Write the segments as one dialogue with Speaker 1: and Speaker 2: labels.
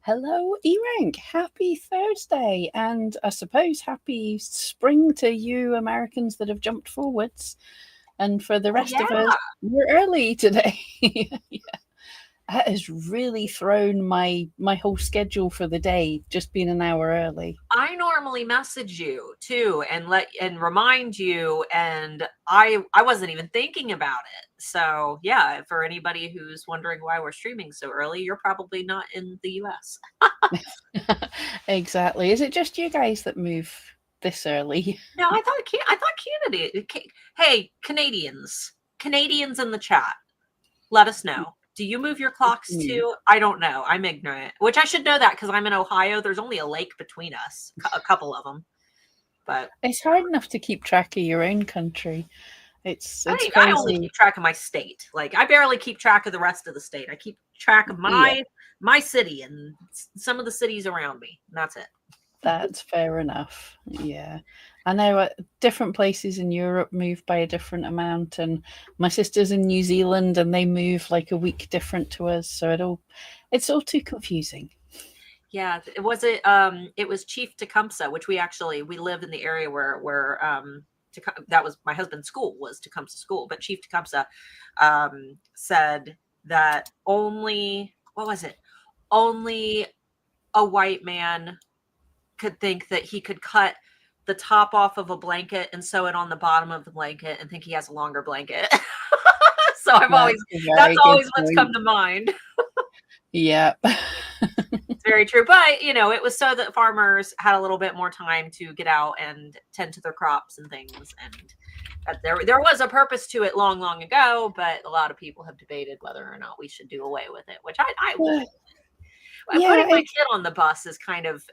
Speaker 1: Hello, eRank. Happy Thursday. And I suppose happy spring to you Americans that have jumped forwards. And for the
Speaker 2: Oh,
Speaker 1: rest
Speaker 2: yeah.
Speaker 1: of us, we're early today. Yeah. That has really thrown my whole schedule for the day, just being an hour early.
Speaker 2: I normally message you too and remind you, and I wasn't even thinking about it. So yeah, for anybody who's wondering why we're streaming so early, you're probably not in the US.
Speaker 1: Exactly. Is it just you guys that move this early?
Speaker 2: No, I thought Canada. Hey, Canadians in the chat, let us know. Do you move your clocks too? I don't know. I'm ignorant, which I should know that because I'm in Ohio. There's only a lake between us, a couple of them. But
Speaker 1: It's hard enough to keep track of your own country. It's
Speaker 2: I only
Speaker 1: crazy.
Speaker 2: keep track of my state. Like I barely keep track of the rest of the state. I keep track of
Speaker 1: Yeah.
Speaker 2: my city and some of the cities around me. And that's it.
Speaker 1: That's fair enough. Yeah. I know different places in Europe move by a different amount, and my sister's in New Zealand and they move like a week different to us. So it's all too confusing.
Speaker 2: Yeah, it was Chief Tecumseh, which we live in the area where that was my husband's school, was Tecumseh School. But Chief Tecumseh said that only a white man could think that he could cut the top off of a blanket and sew it on the bottom of the blanket and think he has a longer blanket. So that's always what's come to mind.
Speaker 1: Yeah.
Speaker 2: It's very true. But, it was so that farmers had a little bit more time to get out and tend to their crops and things. And that there was a purpose to it long, long ago, but a lot of people have debated whether or not we should do away with it, which I would. Putting my kid on the bus is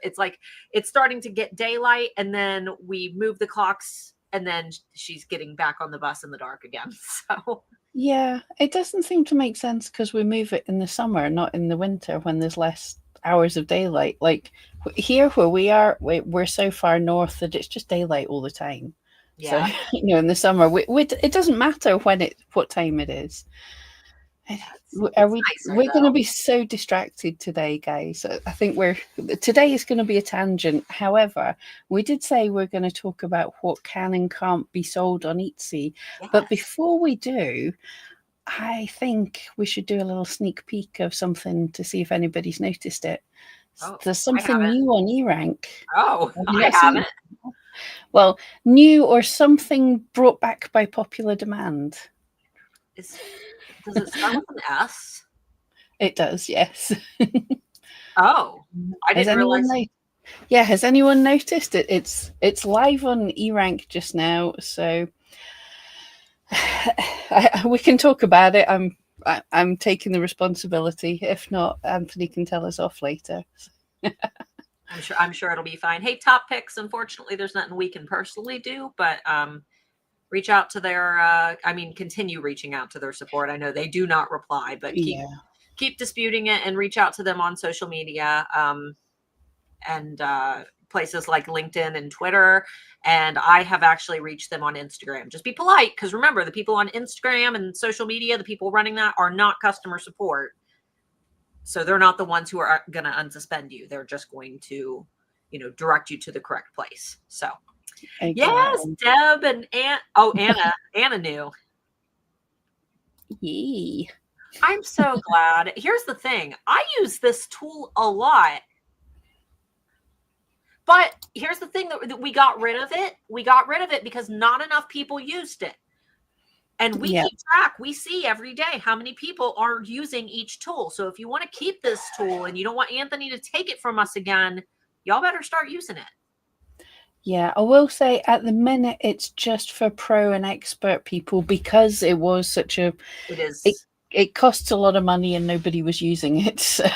Speaker 2: it's like it's starting to get daylight and then we move the clocks and then she's getting back on the bus in the dark again. So
Speaker 1: Yeah, it doesn't seem to make sense because we move it in the summer, not in the winter when there's less hours of daylight. Like here where we are, we're so far north that it's just daylight all the time.
Speaker 2: yeah.
Speaker 1: So, in the summer, it doesn't matter what time it is. We're going to be so distracted today, guys. I think today is going to be a tangent. However, we did say we're going to talk about what can and can't be sold on Etsy. Yes. But before we do, I think we should do a little sneak peek of something to see if anybody's noticed it. There's something new on eRank.
Speaker 2: Oh, I haven't.
Speaker 1: Well, new or something brought back by popular demand.
Speaker 2: Does it start with an S?
Speaker 1: It does, yes.
Speaker 2: Oh, I didn't realize.
Speaker 1: Yeah, has anyone noticed it? It's live on eRank just now, so we can talk about it. I'm taking the responsibility. If not, Anthony can tell us off later.
Speaker 2: I'm sure it'll be fine. Hey, Top Picks. Unfortunately, there's nothing we can personally do, but reach out to their. Continue reaching out to their support. I know they do not reply, but keep disputing it and reach out to them on social media and places like LinkedIn and Twitter. And I have actually reached them on Instagram. Just be polite, because remember, the people on Instagram and social media, the people running that are not customer support. So they're not the ones who are going to unsuspend you. They're just going to, direct you to the correct place. So, yes, Deb and Anna knew.
Speaker 1: Yee.
Speaker 2: I'm so glad. Here's the thing. I use this tool a lot. But here's the thing, that we got rid of it. We got rid of it because not enough people used it. And we keep track. We see every day how many people are using each tool. So if you want to keep this tool and you don't want Anthony to take it from us again, y'all better start using it.
Speaker 1: Yeah, I will say at the minute it's just for pro and expert people because it was such a...
Speaker 2: It is.
Speaker 1: It costs a lot of money and nobody was using it. So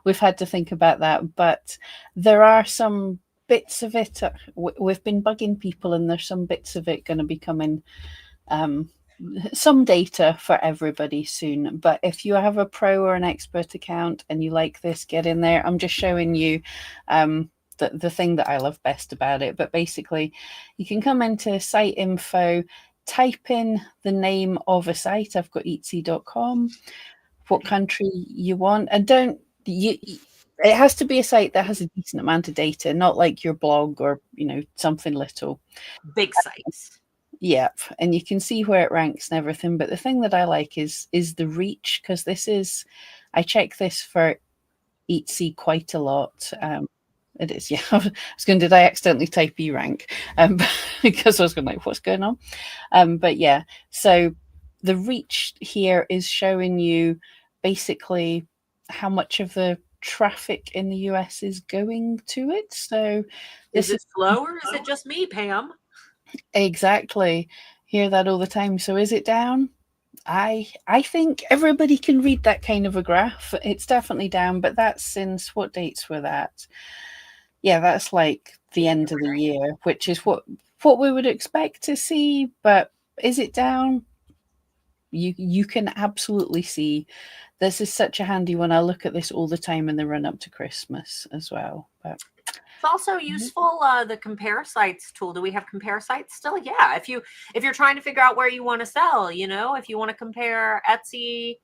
Speaker 1: we've had to think about that. But there are some bits of it. We've been bugging people and there's some bits of it going to be coming... some data for everybody soon. But if you have a pro or an expert account and you like this, get in there. I'm just showing you the thing that I love best about it. But basically, you can come into site info, type in the name of a site. I've got Etsy.com, what country you want, and It has to be a site that has a decent amount of data, not like your blog or, something little.
Speaker 2: Big sites.
Speaker 1: Yep, and you can see where it ranks and everything. But the thing that I like is the reach, because I check this for Etsy quite a lot. It is, yeah. I was going, did I accidentally type eRank? Because I was going like, what's going on? But yeah, so the reach here is showing you basically how much of the traffic in the US is going to it. So
Speaker 2: Is
Speaker 1: this
Speaker 2: it
Speaker 1: is
Speaker 2: slow or is it just me, Pam?
Speaker 1: exactly, hear that all the time. So is it down? I think everybody can read that kind of a graph. It's definitely down, but that's since what dates were that? Yeah, that's like the end of the year, which is what we would expect to see. But is it down? You can absolutely see this is such a handy one. I look at this all the time in the run up to Christmas as well. But
Speaker 2: It's also useful, the compare sites tool. Do we have compare sites still? Yeah. If you're trying to figure out where you want to sell, if you want to compare Etsy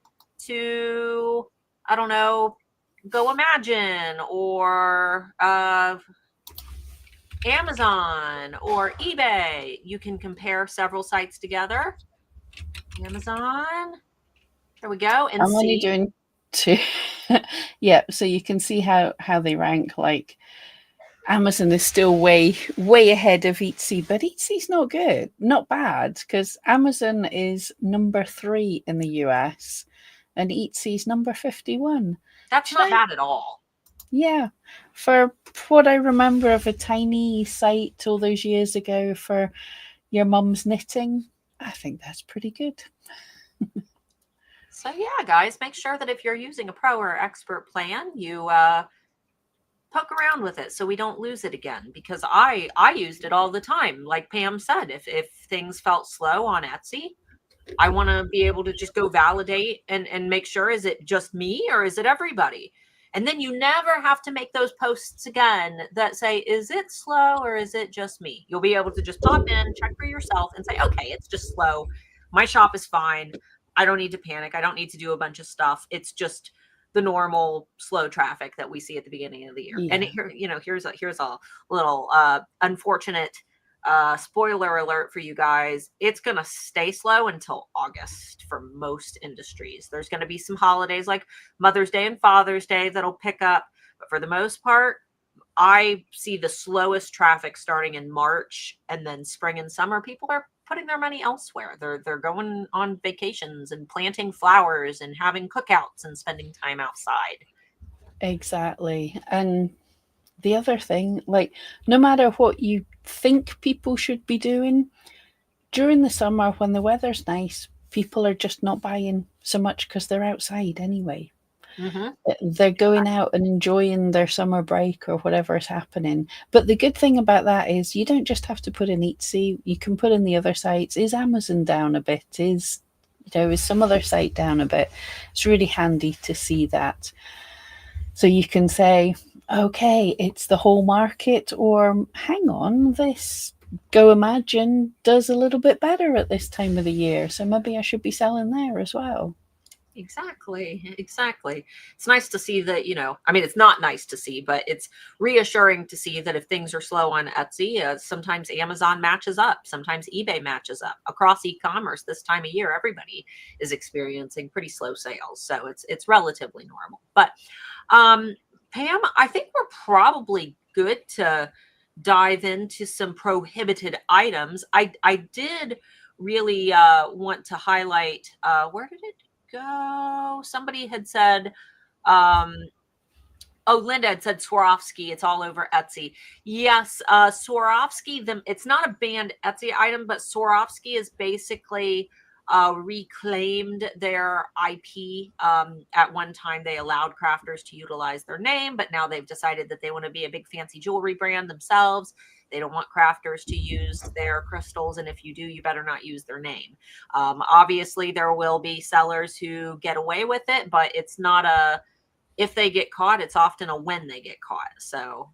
Speaker 2: to, I don't know, Go Imagine or Amazon or eBay, you can compare several sites together. Amazon, there we go, and
Speaker 1: I'm only
Speaker 2: see.
Speaker 1: doing two. Yeah, so you can see how they rank. Like Amazon is still way ahead of Etsy, but Etsy's not good, not bad, because Amazon is number 3 in the US, and Etsy's number 51.
Speaker 2: That's
Speaker 1: Should
Speaker 2: not
Speaker 1: I?
Speaker 2: bad at all.
Speaker 1: Yeah, for what I remember of a tiny site all those years ago for your mum's knitting, I think that's pretty good.
Speaker 2: So yeah, guys, make sure that if you're using a pro or expert plan, you poke around with it so we don't lose it again, because I used it all the time. Like Pam said, if things felt slow on Etsy, I want to be able to just go validate and make sure, is it just me or is it everybody? And then you never have to make those posts again that say, is it slow or is it just me? You'll be able to just pop in, check for yourself and say, okay, it's just slow. My shop is fine. I don't need to panic. I don't need to do a bunch of stuff. It's just the normal slow traffic that we see at the beginning of the year. And
Speaker 1: Yeah,
Speaker 2: here's a little unfortunate spoiler alert for you guys. It's going to stay slow until August for most industries. There's going to be some holidays like Mother's Day and Father's Day that'll pick up, but for the most part, I see the slowest traffic starting in March, and then spring and summer people are putting their money elsewhere. They're going on vacations and planting flowers and having cookouts and spending time outside.
Speaker 1: exactly. And the other thing, like, no matter what you think people should be doing, during the summer when the weather's nice, people are just not buying so much because they're outside anyway.
Speaker 2: Mm-hmm.
Speaker 1: They're going out and enjoying their summer break or whatever is happening. But the good thing about that is you don't just have to put in Etsy, you can put in the other sites. Is Amazon down a bit? Is some other site down a bit? It's really handy to see that. So you can say, okay, it's the whole market, or hang on, this Go Imagine does a little bit better at this time of the year. So maybe I should be selling there as well.
Speaker 2: Exactly. Exactly. It's nice to see that, I mean, it's not nice to see, but it's reassuring to see that if things are slow on Etsy, sometimes Amazon matches up, sometimes eBay matches up. Across e-commerce this time of year, everybody is experiencing pretty slow sales. So it's relatively normal. But Pam, I think we're probably good to dive into some prohibited items. I did really want to highlight, where did it go? Somebody had said, um, oh, Linda had said Swarovski. It's all over Etsy. Yes, Swarovski. It's not a banned Etsy item, but Swarovski is basically reclaimed their IP. At one time, they allowed crafters to utilize their name, but now they've decided that they want to be a big fancy jewelry brand themselves. They don't want crafters to use their crystals, and if you do, you better not use their name. Obviously, there will be sellers who get away with it, but it's not a if they get caught, it's often a when they get caught. So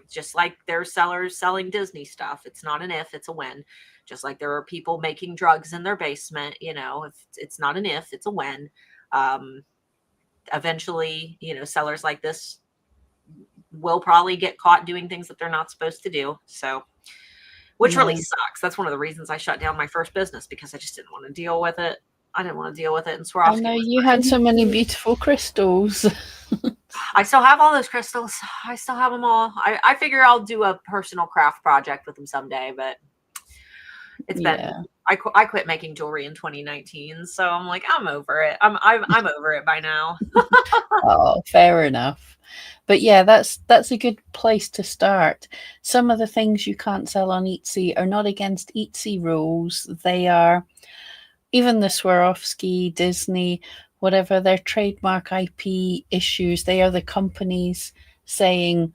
Speaker 2: just like there's sellers selling Disney stuff, it's not an if, it's a when. Just like there are people making drugs in their basement, if it's not an if, it's a when. Eventually, sellers like this will probably get caught doing things that they're not supposed to do. So, which really sucks. That's one of the reasons I shut down my first business, because I just didn't want to deal with it. I didn't want to deal with it. And Swarovski.
Speaker 1: I know you had so many beautiful crystals.
Speaker 2: I still have all those crystals. I still have them all. I figure I'll do a personal craft project with them someday, but it's been, I quit making jewelry in 2019. So I'm like, I'm over it. I'm over it by now.
Speaker 1: Oh, fair enough. But yeah, that's a good place to start. Some of the things you can't sell on Etsy are not against Etsy rules. They are, even the Swarovski, Disney, whatever, their trademark IP issues. They are the companies saying,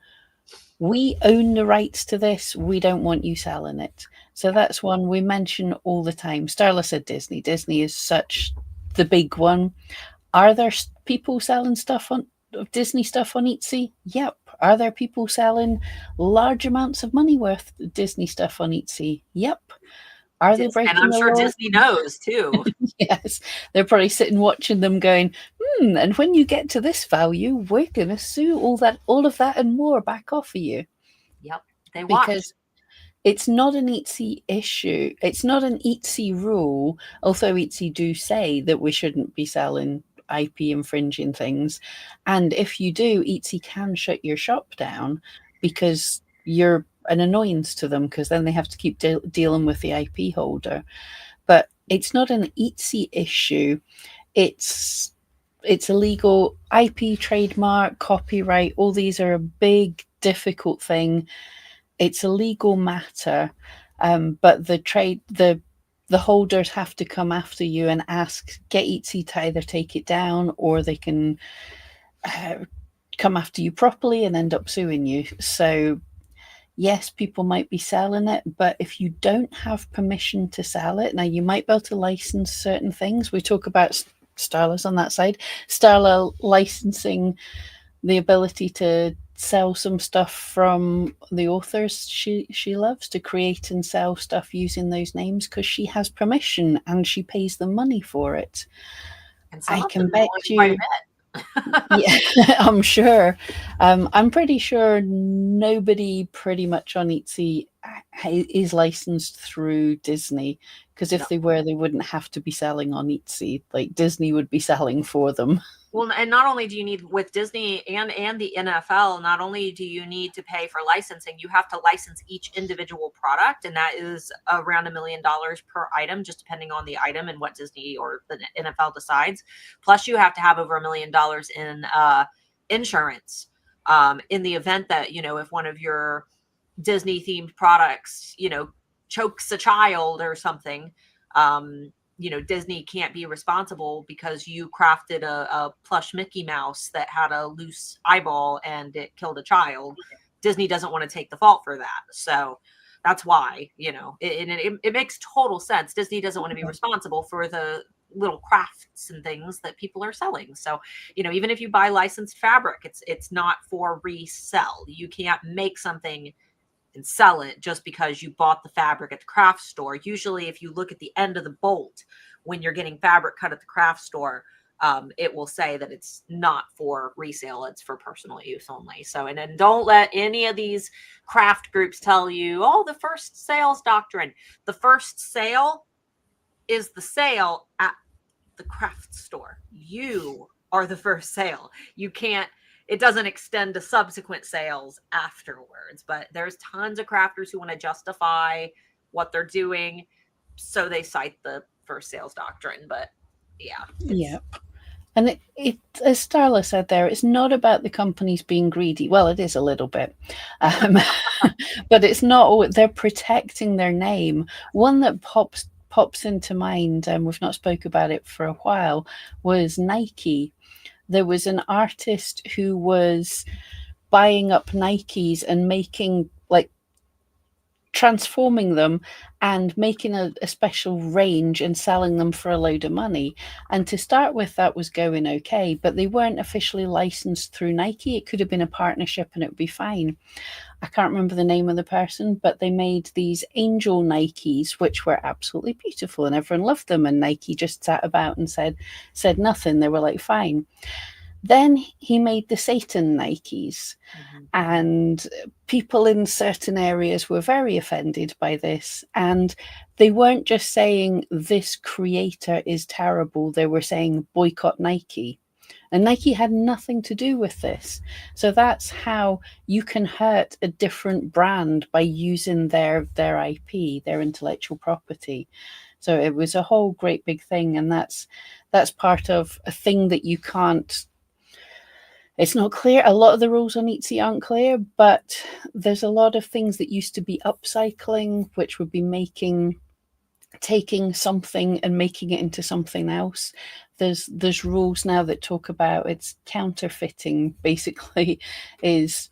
Speaker 1: we own the rights to this. We don't want you selling it. So that's one we mention all the time. Starla said Disney. Disney is such the big one. Are there people selling stuff on Disney stuff on Etsy? Yep. Are there people selling large amounts of money worth of Disney stuff on Etsy? Yep. Are they breaking
Speaker 2: the law? And I'm sure Disney knows too.
Speaker 1: Yes. They're probably sitting watching them going, and when you get to this value, we're going to sue all of that and more back off of you.
Speaker 2: Yep. They watch.
Speaker 1: Because it's not an Etsy issue. It's not an Etsy rule, although Etsy do say that we shouldn't be selling IP infringing things. And if you do, Etsy can shut your shop down because you're an annoyance to them, because then they have to keep dealing with the IP holder. But it's not an Etsy issue. It's illegal. IP, trademark, copyright, all these are a big, difficult thing. It's a legal matter, but the holders have to come after you and get Etsy to either take it down, or they can come after you properly and end up suing you. So yes, people might be selling it, but if you don't have permission to sell it, now you might be able to license certain things. We talk about Starla's on that side. Starla licensing the ability to sell some stuff from the authors she loves, to create and sell stuff using those names, because she has permission and she pays them money for it.
Speaker 2: And
Speaker 1: I can bet you. Yeah, I'm sure. I'm pretty sure nobody pretty much on Etsy is licensed through Disney, because if they were, they wouldn't have to be selling on Etsy. Like, Disney would be selling for them.
Speaker 2: Well, and not only do you need, with Disney and the NFL, not only do you need to pay for licensing, you have to license each individual product, and that is around $1 million per item, just depending on the item and what Disney or the NFL decides. Plus, you have to have over $1 million in insurance in the event that, if one of your Disney themed products, chokes a child or something. Disney can't be responsible because you crafted a plush Mickey Mouse that had a loose eyeball and it killed a child. Disney doesn't want to take the fault for that. So that's why, it makes total sense. Disney doesn't want to be responsible for the little crafts and things that people are selling. So, even if you buy licensed fabric, it's not for resell. You can't make something and sell it just because you bought the fabric at the craft store. Usually, if you look at the end of the bolt when you're getting fabric cut at the craft store, it will say that it's not for resale, it's for personal use only. So, and then don't let any of these craft groups tell you, oh, the first sales doctrine. The first sale is the sale at the craft store. You are the first sale. You can't, it doesn't extend to subsequent sales afterwards, but there's tons of crafters who want to justify what they're doing, so they cite the first sales doctrine. But yeah.
Speaker 1: Yep. And it, as Starla said there, it's not about the companies being greedy. Well, it is a little bit, but it's not. They're protecting their name. One that pops into mind, and we've not spoke about it for a while, was Nike. There was an artist who was buying up Nikes and making, transforming them and making a special range and selling them for a load of money. And to start with, that was going okay, but they weren't officially licensed through Nike. It could have been a partnership and it would be fine. I can't remember the name of the person, but they made these angel Nikes, which were absolutely beautiful and everyone loved them. And Nike just sat about and said nothing. They were like, fine. Then he made the Satan Nikes,
Speaker 2: Mhm.
Speaker 1: and people in certain areas were very offended by this. And they weren't just saying this creator is terrible, they were saying boycott Nike. And Nike had nothing to do with this. So that's how you can hurt a different brand by using their IP, their intellectual property. So it was a whole great big thing, and that's part of a thing that you can't. It's not clear. A lot of the rules on Etsy aren't clear, but there's a lot of things that used to be upcycling, which would be taking something and making it into something else. There's rules now that talk about it's counterfeiting. Basically, is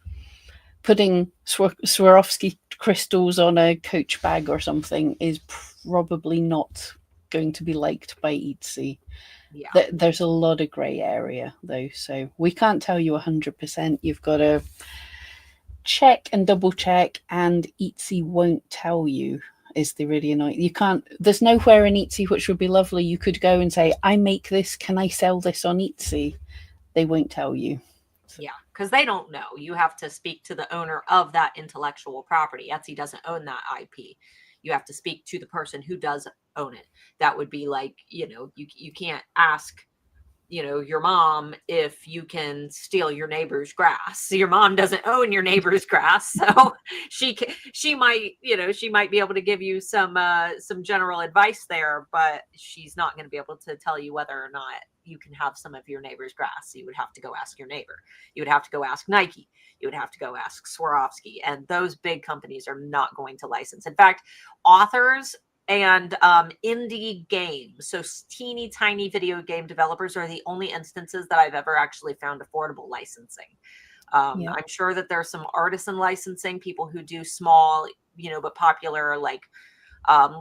Speaker 1: putting Swarovski crystals on a Coach bag or something is probably not going to be liked by Etsy.
Speaker 2: Yeah.
Speaker 1: There's a lot of grey area though, so we can't tell you 100%. You've got to check and double check, and Etsy won't tell you. Is the really annoying? You can't. There's nowhere in Etsy, which would be lovely. You could go and say, "I make this. Can I sell this on Etsy?" They won't tell you.
Speaker 2: Yeah, because they don't know. You have to speak to the owner of that intellectual property. Etsy doesn't own that IP. You have to speak to the person who does own it. That would be like, you can't ask, your mom if you can steal your neighbor's grass. So your mom doesn't own your neighbor's grass, so she might, she might be able to give you some general advice there, but she's not going to be able to tell you whether or not you can have some of your neighbor's grass. You would have to go ask your neighbor. You would have to go ask Nike. You would have to go ask Swarovski, and those big companies are not going to license. In fact, authors and indie games, so teeny tiny video game developers, are the only instances that I've ever actually found affordable licensing.
Speaker 1: Yeah.
Speaker 2: I'm sure that there's some artisan licensing, people who do small, but popular, like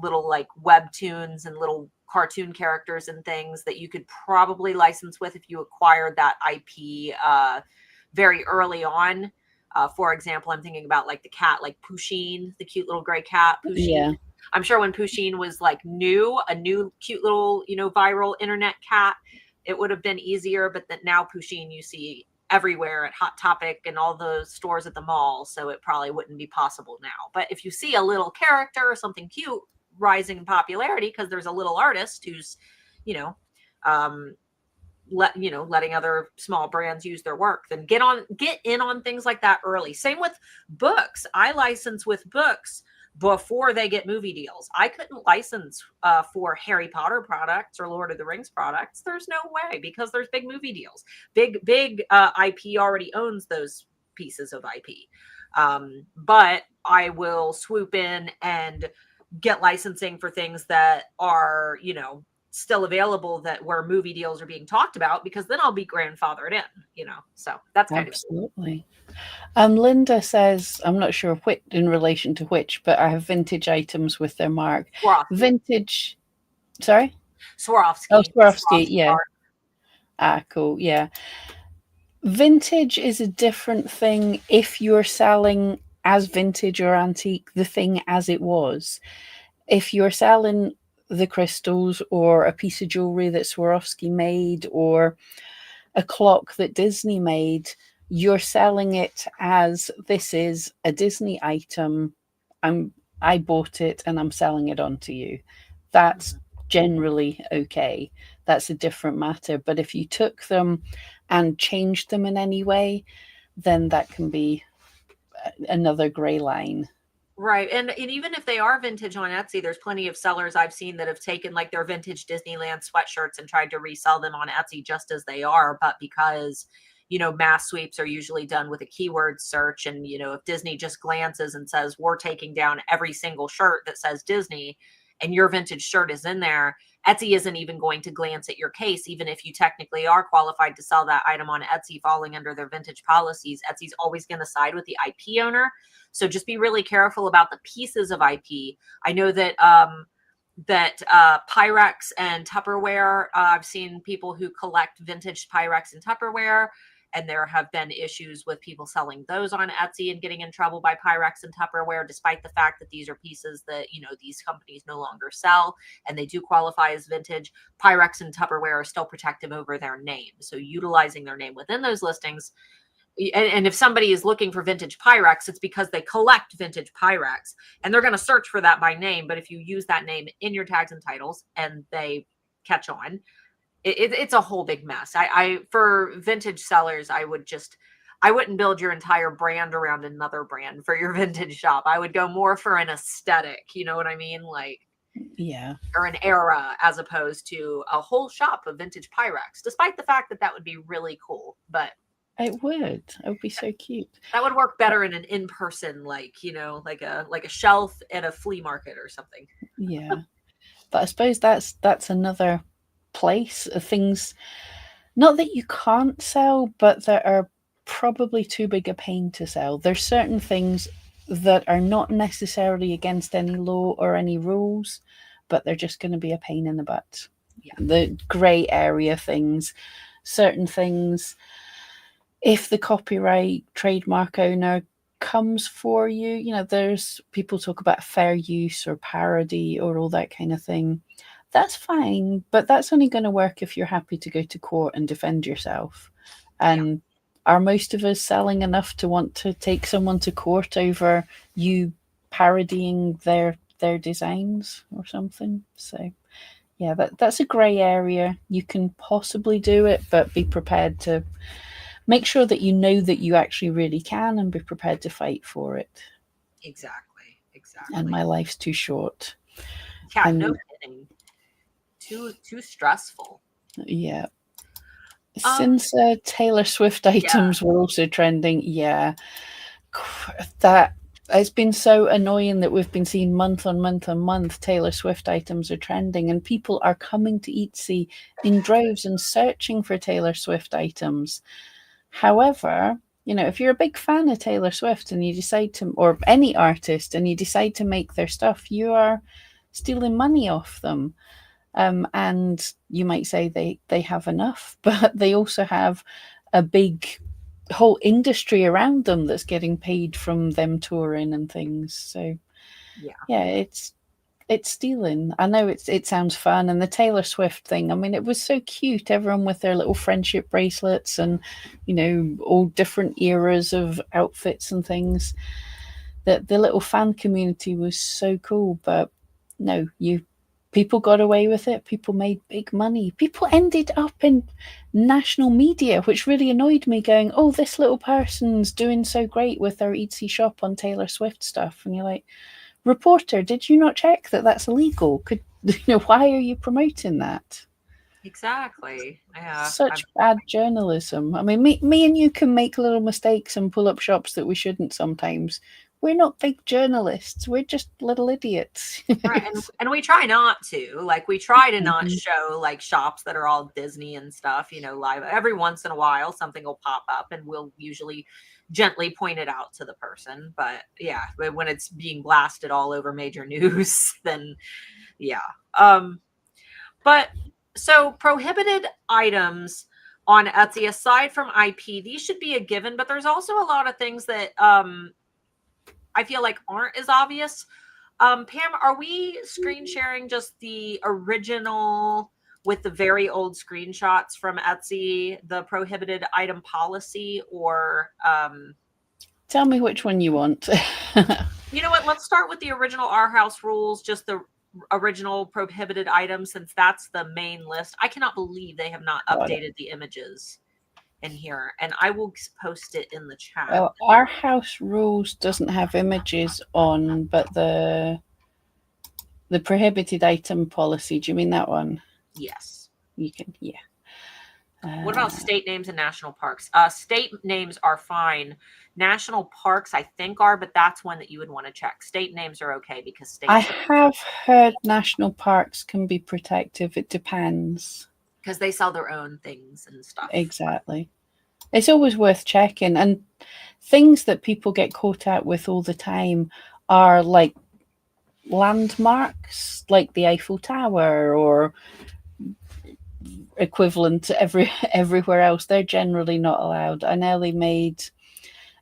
Speaker 2: little like webtoons and little cartoon characters and things that you could probably license with if you acquired that IP very early on. For example, I'm thinking about like the cat, like Pusheen, the cute little gray cat, Pusheen.
Speaker 1: Yeah.
Speaker 2: I'm sure when Pusheen was like a new cute little, viral internet cat, it would have been easier. But that now Pusheen you see everywhere at Hot Topic and all the stores at the mall, so it probably wouldn't be possible now. But if you see a little character or something cute rising in popularity because there's a little artist who's, you know, um, letting other small brands use their work, then get in on things like that early. Same with books. I license with books before they get movie deals. I couldn't license for Harry Potter products or Lord of the Rings products. There's no way, because there's big movie deals. Big IP already owns those pieces of IP. But I will swoop in and get licensing for things that are, still available, that where movie deals are being talked about, because then I'll be grandfathered in, so that's kind of
Speaker 1: Absolutely. Linda says, I'm not sure which in relation to which, but I have vintage items with their mark.
Speaker 2: Swarovski.
Speaker 1: Vintage, sorry? Oh,
Speaker 2: Swarovski.
Speaker 1: Swarovski,
Speaker 2: Swarovski
Speaker 1: yeah.
Speaker 2: art.
Speaker 1: Ah, cool, yeah. Vintage is a different thing if you're selling as vintage or antique the thing as it was. If you're selling the crystals or a piece of jewelry that Swarovski made or a clock that Disney made, you're selling it as this is a Disney item. I bought it and I'm selling it on to you. That's generally okay. That's a different matter. But if you took them and changed them in any way, then that can be another gray line.
Speaker 2: Right. And even if they are vintage on Etsy, there's plenty of sellers I've seen that have taken like their vintage Disneyland sweatshirts and tried to resell them on Etsy just as they are. But because, mass sweeps are usually done with a keyword search. And, if Disney just glances and says, we're taking down every single shirt that says Disney, and your vintage shirt is in there, Etsy isn't even going to glance at your case, even if you technically are qualified to sell that item on Etsy falling under their vintage policies. Etsy's always going to side with the IP owner. So just be really careful about the pieces of IP. I know that Pyrex and Tupperware, I've seen people who collect vintage Pyrex and Tupperware, And there have been issues with people selling those on Etsy and getting in trouble by Pyrex and Tupperware, despite the fact that these are pieces that, these companies no longer sell and they do qualify as vintage. Pyrex and Tupperware are still protective over their name. So utilizing their name within those listings. And if somebody is looking for vintage Pyrex, it's because they collect vintage Pyrex and they're going to search for that by name. But if you use that name in your tags and titles and they catch on, it's a whole big mess. For vintage sellers, I wouldn't build your entire brand around another brand for your vintage shop. I would go more for an aesthetic, you know what I mean? Like,
Speaker 1: yeah,
Speaker 2: or an era, as opposed to a whole shop of vintage Pyrex, despite the fact that would be really cool. But
Speaker 1: it would be so cute.
Speaker 2: That would work better in an in-person, like a shelf at a flea market or something.
Speaker 1: Yeah, but I suppose that's another place of things, not that you can't sell, but that are probably too big a pain to sell. There's certain things that are not necessarily against any law or any rules, but they're just going to be a pain in the butt.
Speaker 2: Yeah.
Speaker 1: The grey area things, certain things, if the copyright trademark owner comes for you, there's people talk about fair use or parody or all that kind of thing. That's fine, but that's only going to work if you're happy to go to court and defend yourself. And are most of us selling enough to want to take someone to court over you parodying their designs or something? So yeah, that's a grey area. You can possibly do it, but be prepared to make sure that you know that you actually really can and be prepared to fight for it.
Speaker 2: Exactly.
Speaker 1: And my life's too short.
Speaker 2: Yeah, no kidding. Too stressful.
Speaker 1: Yeah. Since Taylor Swift items were also trending, that it's been so annoying that we've been seeing month on month Taylor Swift items are trending, and people are coming to Etsy in droves and searching for Taylor Swift items. However, if you're a big fan of Taylor Swift and you decide to, or any artist, and you decide to make their stuff, you are stealing money off them. And you might say they have enough, but they also have a big whole industry around them that's getting paid from them touring and things. So yeah, it's stealing. I know it sounds fun, and the Taylor Swift thing, I mean, it was so cute, everyone with their little friendship bracelets and all different eras of outfits and things. That the little fan community was so cool, but no, people got away with it. People made big money. People ended up in national media, which really annoyed me, going, oh, this little person's doing so great with their Etsy shop on Taylor Swift stuff. And you're like, reporter, did you not check that that's illegal? Why are you promoting that?
Speaker 2: Exactly. Yeah.
Speaker 1: Such bad journalism. I mean, me and you can make little mistakes and pull up shops that we shouldn't sometimes. We're not big journalists. We're just little idiots.
Speaker 2: Right. And we try not to. Like, we try to not show like shops that are all Disney and stuff, live. Every once in a while, something will pop up and we'll usually gently point it out to the person. But yeah, when it's being blasted all over major news, then yeah. But so prohibited items on Etsy, aside from IP, these should be a given, but there's also a lot of things that I feel like aren't as obvious. Pam, are we screen sharing just the original with the very old screenshots from Etsy, the prohibited item policy, or
Speaker 1: tell me which one you want.
Speaker 2: You know what? Let's start with the original Our House rules, just the original prohibited items, since that's the main list. I cannot believe they have not updated the images in here, and I will post it in the chat.
Speaker 1: Well, Our House rules doesn't have images on, but the prohibited item policy, do you mean that one?
Speaker 2: Yes.
Speaker 1: You can, yeah.
Speaker 2: What about state names and national parks? State names are fine. National parks, I think, are, but that's one that you would want to check. State names are okay because states.
Speaker 1: I have heard national parks can be protective. It depends.
Speaker 2: Because they sell their own things and stuff.
Speaker 1: Exactly. It's always worth checking. And things that people get caught out with all the time are like landmarks, like the Eiffel Tower or equivalent everywhere else. They're generally not allowed. I know they made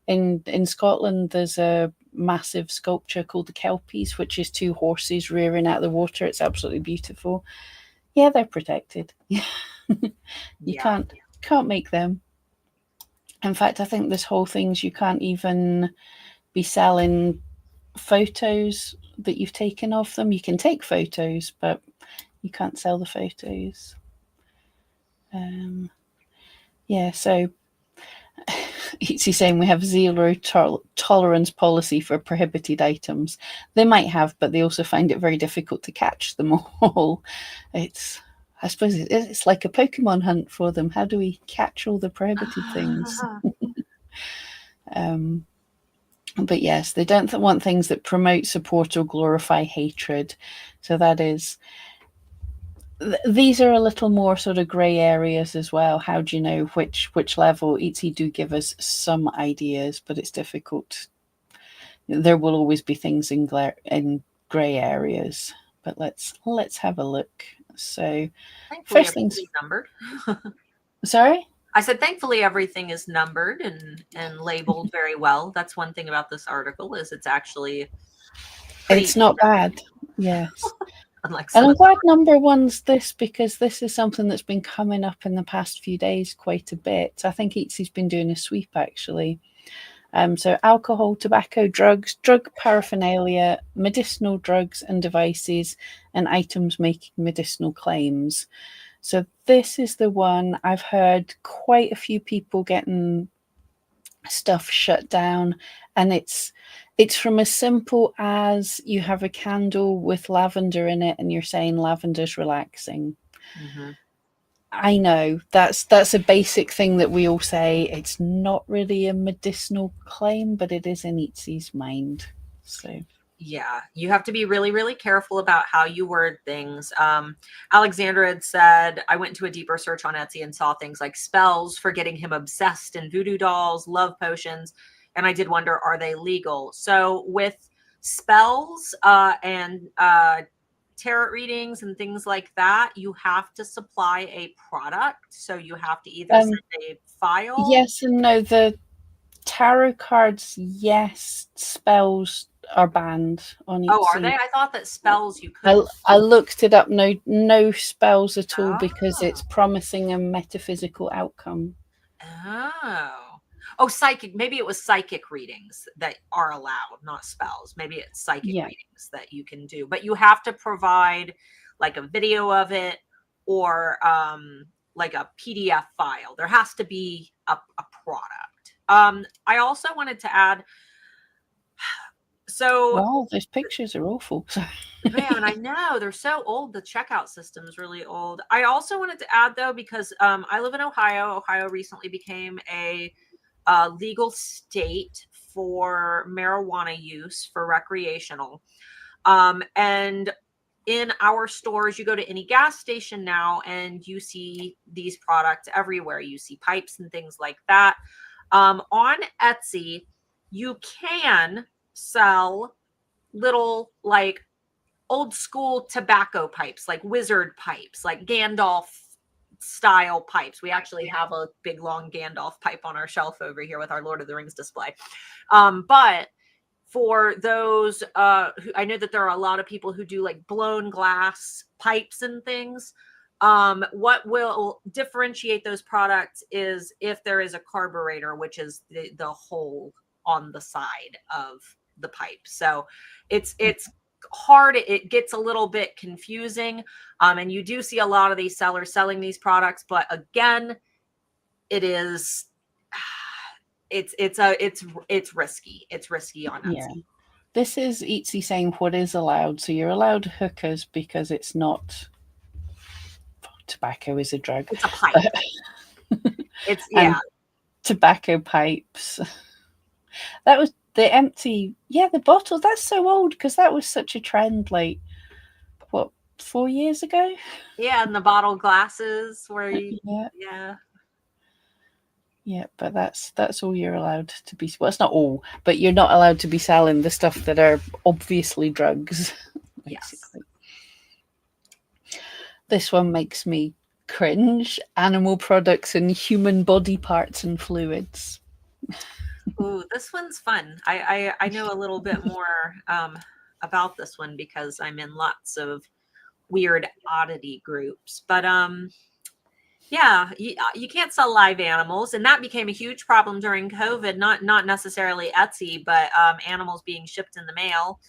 Speaker 1: in Scotland. There's a massive sculpture called the Kelpies, which is two horses rearing out of the water. It's absolutely beautiful. Yeah, they're protected. You
Speaker 2: Yeah.
Speaker 1: can't make them. In fact, I think this whole thing's you can't even be selling photos that you've taken of them. You can take photos, but you can't sell the photos. Yeah, so Etsy saying we have zero tolerance policy for prohibited items. They might have, but they also find it very difficult to catch them all. I suppose it's like a Pokemon hunt for them. How do we catch all the prohibited things? But yes, they don't want things that promote, support, or glorify hatred. So that is, these are a little more sort of grey areas as well. How do you know which level? Etsy do give us some ideas, but it's difficult. There will always be things in grey areas. But let's have a look. So
Speaker 2: thankfully,
Speaker 1: first things
Speaker 2: numbered.
Speaker 1: Sorry?
Speaker 2: I said, thankfully, everything is numbered and labeled very well. That's one thing about this article is it's actually
Speaker 1: it's not bad. Yes.
Speaker 2: Unlike
Speaker 1: and I'm glad number one's this, because this is something that's been coming up in the past few days quite a bit. I think Etsy's been doing a sweep actually. So alcohol, tobacco, drugs, drug paraphernalia, medicinal drugs and devices, and items making medicinal claims. So this is the one I've heard quite a few people getting stuff shut down, and it's from as simple as you have a candle with lavender in it and you're saying lavender's relaxing. I know that's a basic thing that we all say. It's not really a medicinal claim, but it is in Etsy's mind. So
Speaker 2: yeah, you have to be really, really careful about how you word things. Alexandra had said, I went into a deeper search on Etsy and saw things like spells for getting him obsessed and voodoo dolls, love potions. And I did wonder, are they legal? So with spells and tarot readings and things like that, you have to supply a product. So you have to either send a file.
Speaker 1: Yes and no. The tarot cards, yes. Spells are banned on Etsy.
Speaker 2: Oh, are they? I thought that spells you could.
Speaker 1: I looked it up. No spells at all, because it's promising a metaphysical outcome.
Speaker 2: Oh, psychic. Maybe it was psychic readings that are allowed, not spells. Maybe it's psychic readings that you can do, but you have to provide like a video of it or like a PDF file. There has to be a product. I also wanted to add, so
Speaker 1: wow, those pictures are awful.
Speaker 2: man, I know they're so old. The checkout system is really old. I also wanted to add though, because I live in Ohio. Ohio recently became a legal state for marijuana use for recreational. And in our stores, you go to any gas station now and you see these products everywhere. You see pipes and things like that. On Etsy, you can sell little like old school tobacco pipes, like wizard pipes, like Gandalf style pipes. We actually have a big long Gandalf pipe on our shelf over here with our Lord of the Rings display. But for those, I know that there are a lot of people who do like blown glass pipes and things. What will differentiate those products is if there is a carburetor, which is the hole on the side of the pipe. So it's hard. It gets a little bit confusing. And you do see a lot of these sellers selling these products, but again, it is, it's risky. It's risky on Etsy.
Speaker 1: Yeah. This is Etsy saying what is allowed. So you're allowed hookahs because it's not, tobacco is a drug.
Speaker 2: It's a pipe. It's, yeah.
Speaker 1: Tobacco pipes. That was the empty, the bottle. That's so old, because that was such a trend, like, what, 4 years ago?
Speaker 2: Yeah, and the bottle glasses where you,
Speaker 1: yeah, but that's all you're allowed to be. Well, it's not all, but you're not allowed to be selling the stuff that are obviously drugs, basically. Yes. This one makes me Cringe, animal products and human body parts and fluids.
Speaker 2: Ooh, this one's fun. I know a little bit more about this one because I'm in lots of weird oddity groups. But yeah, you can't sell live animals, and that became a huge problem during COVID. Not necessarily Etsy, but animals being shipped in the mail.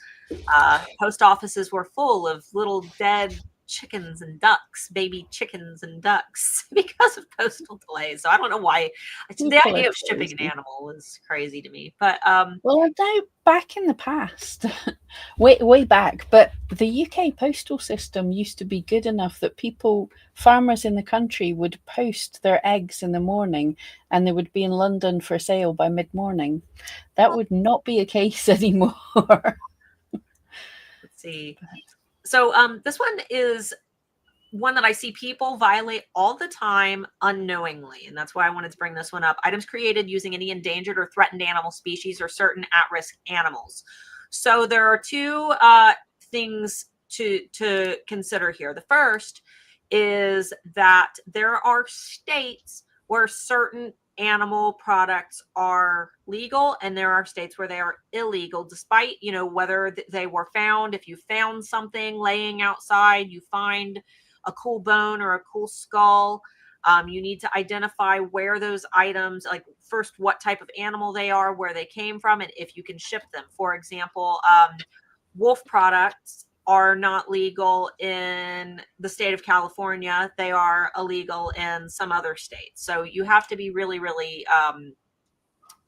Speaker 2: Post offices were full of little dead chickens and ducks, baby chickens and ducks, because of postal delays. So I don't know why. The
Speaker 1: People are
Speaker 2: idea of shipping an
Speaker 1: crazy.
Speaker 2: animal is crazy to me. But
Speaker 1: Well, I know back in the past, way back, but the UK postal system used to be good enough that farmers in the country would post their eggs in the morning and they would be in London for sale by mid-morning. That would not be a case anymore.
Speaker 2: let's see. So this one is one that I see people violate all the time unknowingly. And that's why I wanted to bring this one up. Items created using any endangered or threatened animal species or certain at-risk animals. So there are two things to consider here. The first is that there are states where certain animal products are legal and there are states where they are illegal, despite, whether they were found. If you found something laying outside, you find a cool bone or a cool skull, you need to identify where those items, like first what type of animal they are, where they came from, and if you can ship them. For example, wolf products are not legal in the state of California. They are illegal in some other states. So you have to be really, really,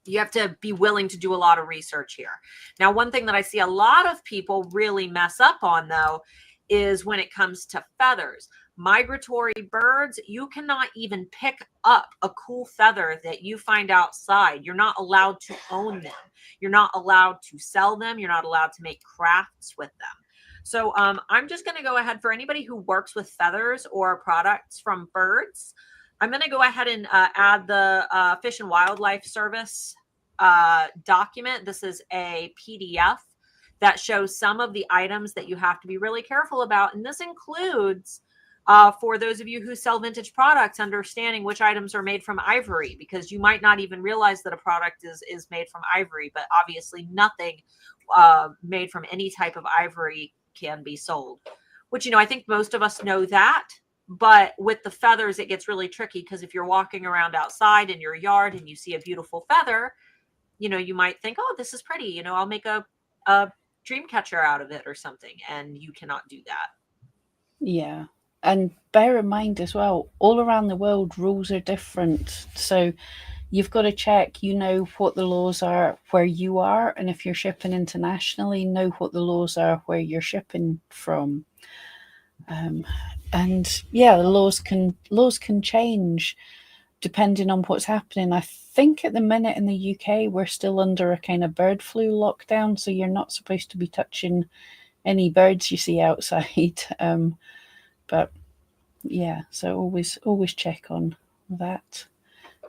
Speaker 2: you have to be willing to do a lot of research here. Now, one thing that I see a lot of people really mess up on, though, is when it comes to feathers. Migratory birds, you cannot even pick up a cool feather that you find outside. You're not allowed to own them. You're not allowed to sell them. You're not allowed to make crafts with them. So I'm just going to go ahead, for anybody who works with feathers or products from birds, I'm going to go ahead and add the Fish and Wildlife Service document. This is a PDF that shows some of the items that you have to be really careful about. And this includes, for those of you who sell vintage products, understanding which items are made from ivory, because you might not even realize that a product is made from ivory, but obviously nothing made from any type of ivory can be sold, which, I think most of us know that. But with the feathers, it gets really tricky, because if you're walking around outside in your yard and you see a beautiful feather, you might think, oh, this is pretty, I'll make a dream catcher out of it or something, and you cannot do that.
Speaker 1: Yeah. And bear in mind as well, all around the world, rules are different. So you've got to check, what the laws are where you are. And if you're shipping internationally, know what the laws are where you're shipping from. And yeah, the laws can change depending on what's happening. I think at the minute in the UK, we're still under a kind of bird flu lockdown. So you're not supposed to be touching any birds you see outside. But yeah, so always check on that.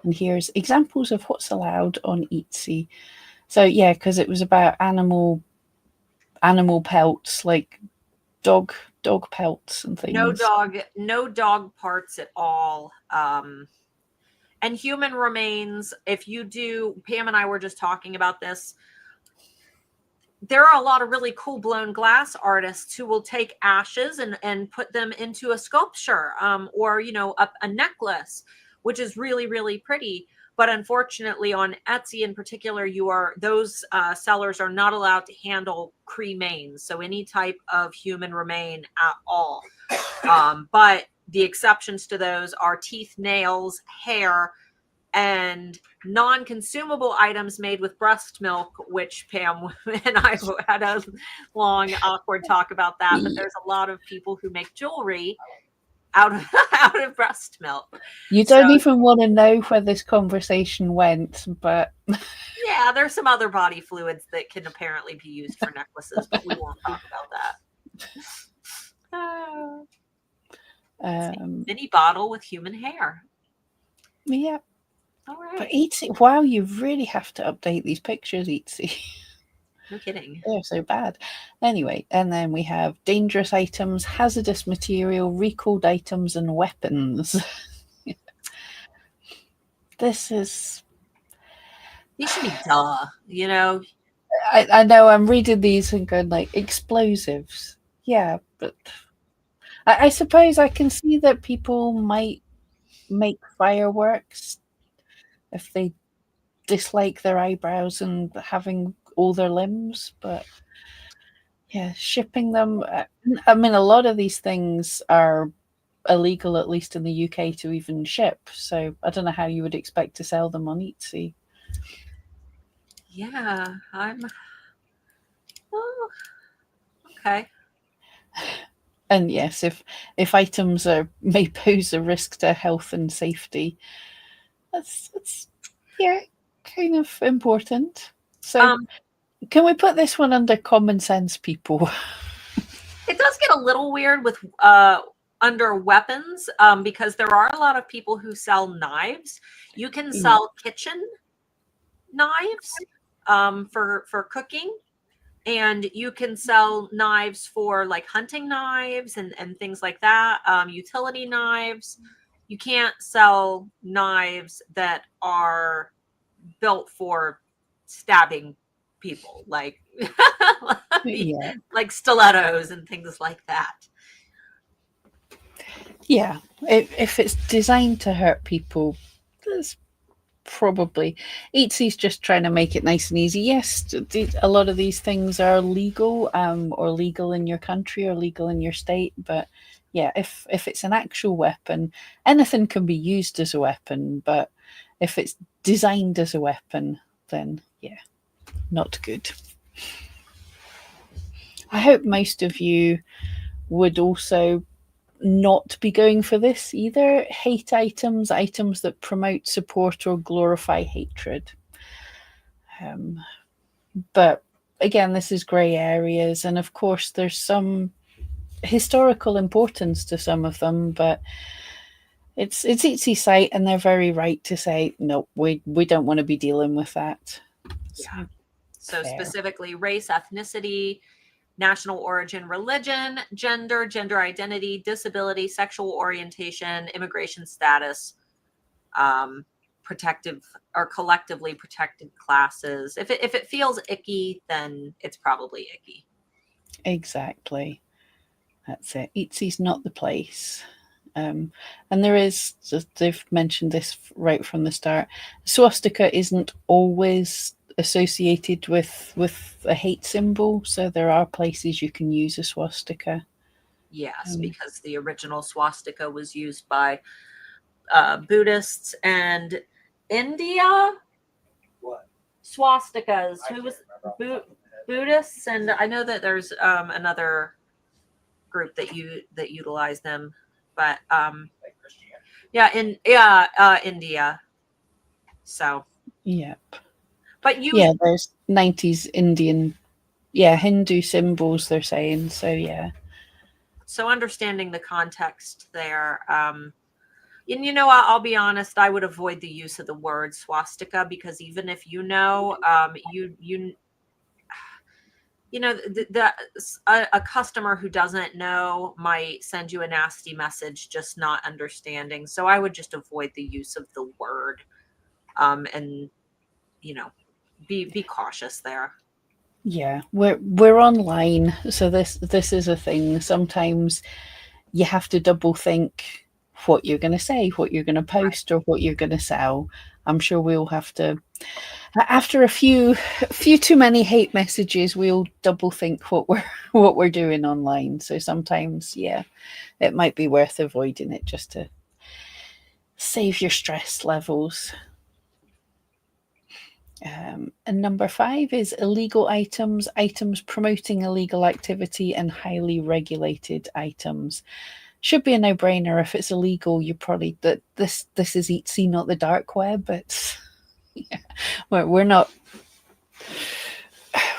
Speaker 1: And here's examples of what's allowed on Etsy. So yeah, because it was about animal pelts, like dog pelts and things.
Speaker 2: No dog parts at all. And human remains, if you do, Pam and I were just talking about this. There are a lot of really cool blown glass artists who will take ashes and put them into a sculpture, or, a necklace, which is really, really pretty. But unfortunately, on Etsy in particular, those sellers are not allowed to handle cremains, so any type of human remain at all. But the exceptions to those are teeth, nails, hair, and non-consumable items made with breast milk, which Pam and I had a long, awkward talk about that. But there's a lot of people who make jewelry out of breast milk.
Speaker 1: You don't even want to know where this conversation went, but
Speaker 2: yeah, there's some other body fluids that can apparently be used for necklaces, but we won't talk about that. Mini bottle with human hair.
Speaker 1: Yeah.
Speaker 2: All right.
Speaker 1: But Etsy, wow, you really have to update these pictures, Etsy.
Speaker 2: No kidding.
Speaker 1: They're so bad. Anyway, and then we have dangerous items, hazardous material, recalled items, and weapons. This is.
Speaker 2: These should be duh, you know?
Speaker 1: I know I'm reading these and going like explosives. Yeah, but I suppose I can see that people might make fireworks if they dislike their eyebrows and having all their limbs, but yeah, shipping them. I mean, a lot of these things are illegal, at least in the UK, to even ship. So I don't know how you would expect to sell them on Etsy.
Speaker 2: Yeah, oh, okay.
Speaker 1: And yes, if items are may pose a risk to health and safety, that's yeah, kind of important. So can we put this one under common sense, people?
Speaker 2: It does get a little weird with under weapons because there are a lot of people who sell knives. You can sell kitchen knives for cooking, and you can sell knives for like hunting knives and things like that, utility knives. You can't sell knives that are built for stabbing people, like
Speaker 1: Yeah.
Speaker 2: like stilettos and things like that.
Speaker 1: Yeah. If it's designed to hurt people, that's probably Etsy's just trying to make it nice and easy. Yes, a lot of these things are legal, or legal in your country or legal in your state. But yeah, if it's an actual weapon, anything can be used as a weapon. But if it's designed as a weapon, then yeah, not good. I hope most of you would also not be going for this either. Hate items, items that promote, support, or glorify hatred. But again, this is grey areas, and of course, there's some historical importance to some of them, but it's Etsy site, and they're very right to say no. We don't want to be dealing with that.
Speaker 2: Yeah. So
Speaker 1: fair.
Speaker 2: specifically, race, ethnicity, national origin, religion, gender, gender identity, disability, sexual orientation, immigration status, protective or collectively protected classes. If it feels icky, then it's probably icky.
Speaker 1: Exactly. That's it. Etsy's not the place. And there is, they've mentioned this right from the start, swastika isn't always associated with a hate symbol, so there are places you can use a swastika.
Speaker 2: Yes, because the original swastika was used by Buddhists and India.
Speaker 3: What?
Speaker 2: Swastikas. Who was Buddhists, and I know that there's another group that utilize them, but
Speaker 3: Like Christianity.
Speaker 2: India. So
Speaker 1: Yep.
Speaker 2: but
Speaker 1: Yeah, there's 90s Indian, Hindu symbols, they're saying. So yeah.
Speaker 2: So understanding the context there, and I'll be honest, I would avoid the use of the word swastika, because even if you know, a customer who doesn't know might send you a nasty message just not understanding. So I would just avoid the use of the word, and be cautious there.
Speaker 1: Yeah, we're online, so this is a thing. Sometimes you have to double think what you're going to say, what you're going to post, or what you're going to sell. I'm sure we'll have to, after a few too many hate messages, we'll double think what we're doing online. So sometimes, yeah, it might be worth avoiding it just to save your stress levels. And number 5 is illegal items, items promoting illegal activity, and highly regulated items. Should be a no-brainer. If it's illegal, you probably that this is Etsy, not the dark web. It's we're not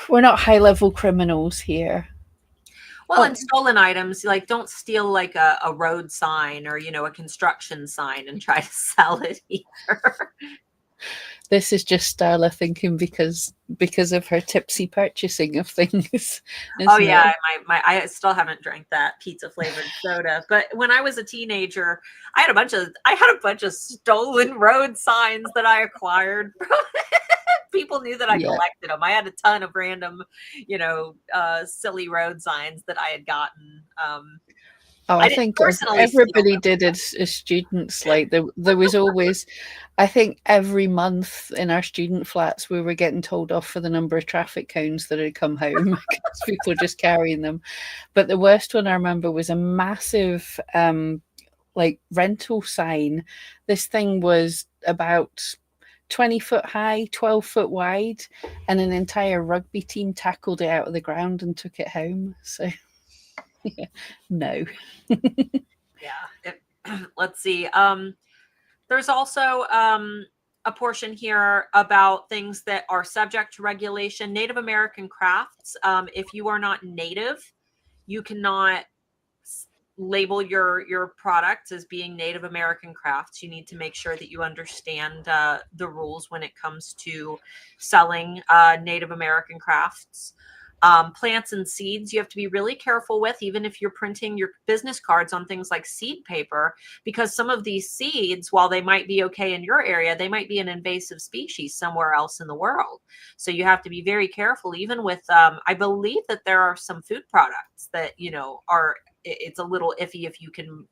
Speaker 1: high-level criminals here.
Speaker 2: Well, and stolen items, like, don't steal like a road sign or a construction sign and try to sell it either.
Speaker 1: This is just Starla thinking because of her tipsy purchasing of things.
Speaker 2: Oh
Speaker 1: Isn't
Speaker 2: yeah,
Speaker 1: it?
Speaker 2: I still haven't drank that pizza flavored soda. But when I was a teenager, I had a bunch of stolen road signs that I acquired. People knew that I
Speaker 1: Yeah.
Speaker 2: collected them. I had a ton of random, silly road signs that I had gotten.
Speaker 1: Oh,
Speaker 2: I
Speaker 1: I
Speaker 2: didn't
Speaker 1: think
Speaker 2: personally steal
Speaker 1: everybody
Speaker 2: them.
Speaker 1: did it as students. Like there was always, I think every month in our student flats we were getting told off for the number of traffic cones that had come home because people were just carrying them. But the worst one I remember was a massive like rental sign. This thing was about 20 foot high, 12 foot wide, and an entire rugby team tackled it out of the ground and took it home. So yeah, no.
Speaker 2: Yeah. Let's see. There's also a portion here about things that are subject to regulation. Native American crafts. If you are not native, you cannot label your products as being Native American crafts. You need to make sure that you understand the rules when it comes to selling Native American crafts. Plants and seeds you have to be really careful with, even if you're printing your business cards on things like seed paper, because some of these seeds, while they might be okay in your area, they might be an invasive species somewhere else in the world. So you have to be very careful, even with, I believe that there are some food products that, it's a little iffy if you can,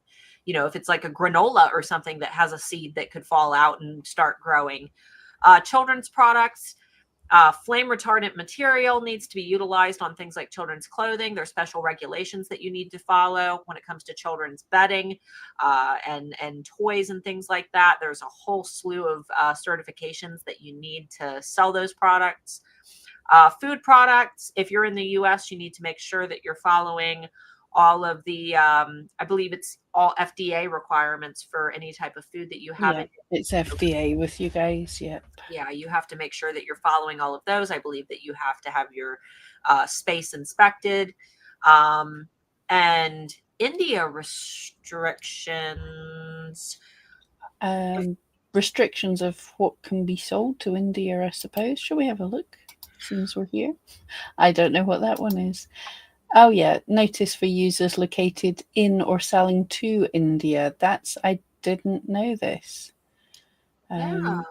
Speaker 2: if it's like a granola or something that has a seed that could fall out and start growing. Children's products, flame retardant material needs to be utilized on things like children's clothing. There's special regulations that you need to follow when it comes to children's bedding and toys and things like that. There's a whole slew of certifications that you need to sell those products. Food products, if you're in the US, you need to make sure that you're following all of the, I believe it's all FDA requirements for any type of food that you have.
Speaker 1: Yeah, it's FDA with you guys. Yep.
Speaker 2: Yeah, you have to make sure that you're following all of those. I believe that you have to have your space inspected. And India restrictions.
Speaker 1: Restrictions of what can be sold to India, I suppose. Shall we have a look since we're here? I don't know what that one is. Oh yeah, notice for users located in or selling to India. I didn't know this.
Speaker 2: Yeah.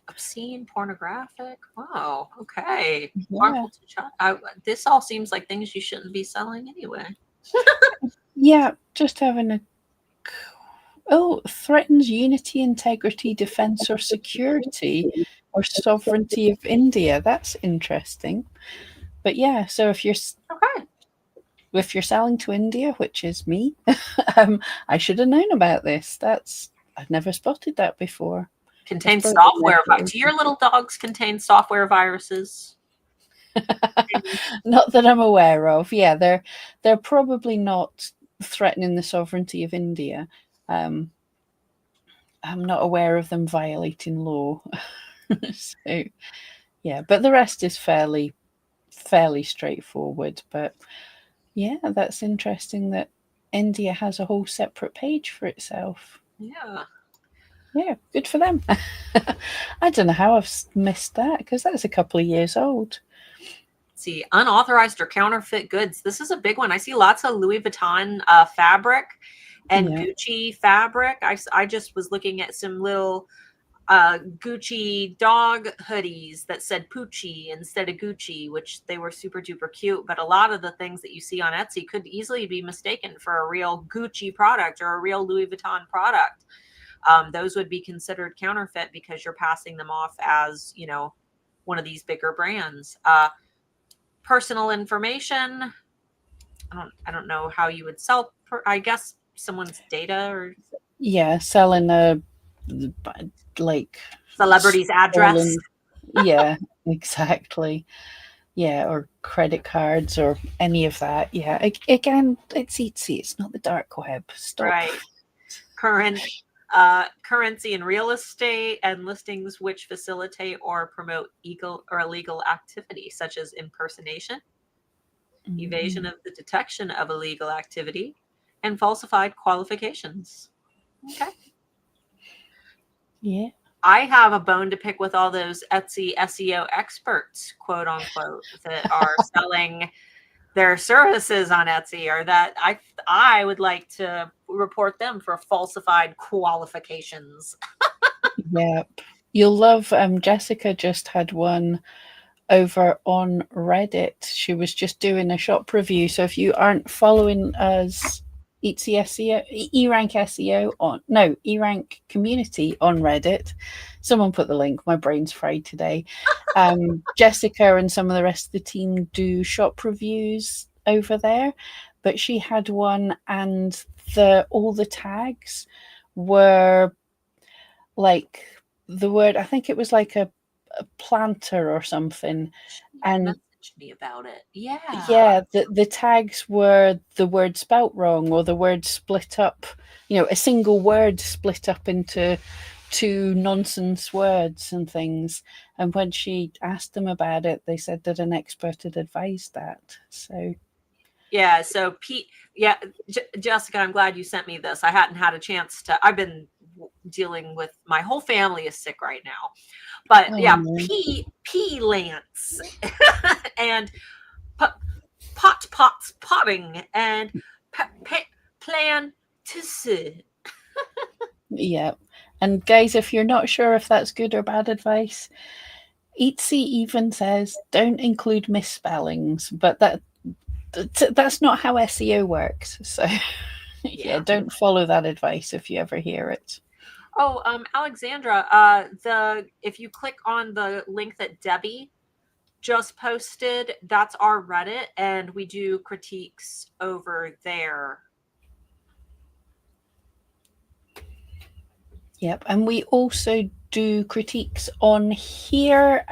Speaker 2: Obscene, pornographic. Wow. Okay.
Speaker 1: Yeah.
Speaker 2: Harmful to child. This all seems like things you shouldn't be selling anyway.
Speaker 1: Yeah, just having a. Oh, threatens unity, integrity, defense, or security, or sovereignty of India. That's interesting. But yeah, so
Speaker 2: Okay.
Speaker 1: if you're selling to India, which is me, I should have known about this. I've never spotted that before.
Speaker 2: Contains
Speaker 1: That's probably
Speaker 2: software.
Speaker 1: my
Speaker 2: Do your little dogs contain software viruses?
Speaker 1: Not that I'm aware of. Yeah, they're probably not threatening the sovereignty of India. I'm not aware of them violating law. So yeah, but the rest is fairly straightforward. But yeah, that's interesting that India has a whole separate page for itself.
Speaker 2: Yeah.
Speaker 1: Yeah, good for them. I don't know how I've missed that because that's a couple of years old.
Speaker 2: Let's see, unauthorized or counterfeit goods. This is a big one. I see lots of Louis Vuitton fabric and
Speaker 1: Yeah.
Speaker 2: Gucci fabric. I just was looking at some little Gucci dog hoodies that said Poochie instead of Gucci, which they were super duper cute. But a lot of the things that you see on Etsy could easily be mistaken for a real Gucci product or a real Louis Vuitton product. Those would be considered counterfeit because you're passing them off as, one of these bigger brands. Personal information. I don't know how you would sell. I guess someone's data or
Speaker 1: Selling a like
Speaker 2: celebrity's address.
Speaker 1: stolen. Yeah, exactly. Yeah, or credit cards or any of that. Yeah, again, it's Etsy. It's not the dark web. Stop.
Speaker 2: Right. Currency in real estate and listings which facilitate or promote illegal activity, such as impersonation, evasion of the detection of illegal activity, and falsified qualifications. Okay.
Speaker 1: Yeah.
Speaker 2: I have a bone to pick with all those Etsy SEO experts, quote unquote, that are selling their services on Etsy, or that I would like to report them for falsified qualifications.
Speaker 1: Yeah. You'll love Jessica just had one over on Reddit. She was just doing a shop review. So if you aren't following us, Etsy SEO, eRank SEO on eRank community on Reddit. Someone put the link. My brain's fried today. Jessica and some of the rest of the team do shop reviews over there, but she had one, and all the tags were like the word. I think it was like a planter or something, and
Speaker 2: Message me about it. Yeah.
Speaker 1: yeah, the tags were the word spelt wrong, or the word split up, a single word split up into two nonsense words and things. And when she asked them about it, they said that an expert had advised that. So
Speaker 2: yeah, so Pete, yeah, Jessica, I'm glad you sent me this. I hadn't had a chance to. I've been dealing with, my whole family is sick right now, but yeah, P Lance and potting and plan to see.
Speaker 1: yeah. And guys, if you're not sure if that's good or bad advice, Etsy even says don't include misspellings, but that's not how SEO works. So yeah, don't follow that advice if you ever hear it.
Speaker 2: Oh, Alexandra, if you click on the link that Debbie just posted, that's our Reddit, and we do critiques over there.
Speaker 1: Yep, and we also do critiques on here,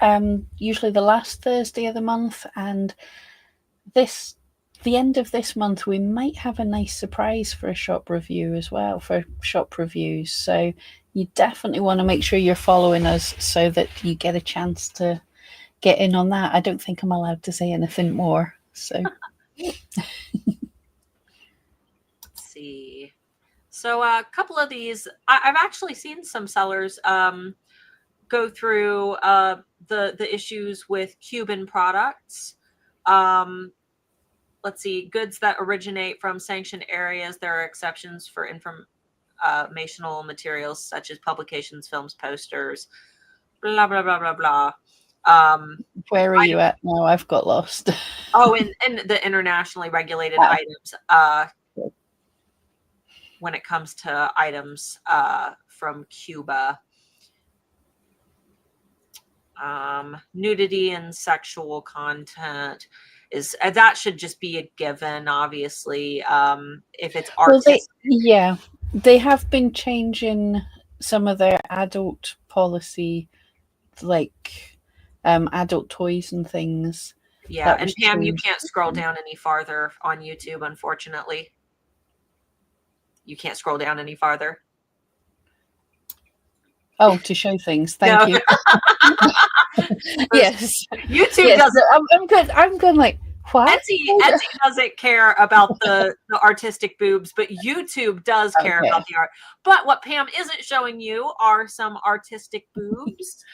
Speaker 1: usually the last Thursday of the month, and the end of this month we might have a nice surprise for a shop review as well, for shop reviews. So you definitely want to make sure you're following us so that you get a chance to get in on that. I don't think I'm allowed to say anything more. So
Speaker 2: let's see. So a couple of these, I've actually seen some sellers go through the issues with Cuban products. Let's see, goods that originate from sanctioned areas. There are exceptions for informational materials such as publications, films, posters, blah, blah, blah, blah, blah.
Speaker 1: Where are you at now? I've got lost.
Speaker 2: Oh, in the internationally regulated items. When it comes to items from Cuba. Nudity and sexual content that should just be a given, obviously. If it's artistic.
Speaker 1: Well, they have been changing some of their adult policy, like adult toys and things.
Speaker 2: Yeah, and Pam, you can't scroll down any farther on YouTube, unfortunately. You can't scroll down any farther.
Speaker 1: Oh, to show things. Thank you. Yes.
Speaker 2: YouTube doesn't.
Speaker 1: I'm good. I'm good. Like, what?
Speaker 2: Etsy doesn't care about the artistic boobs, but YouTube does care about the art. But what Pam isn't showing you are some artistic boobs,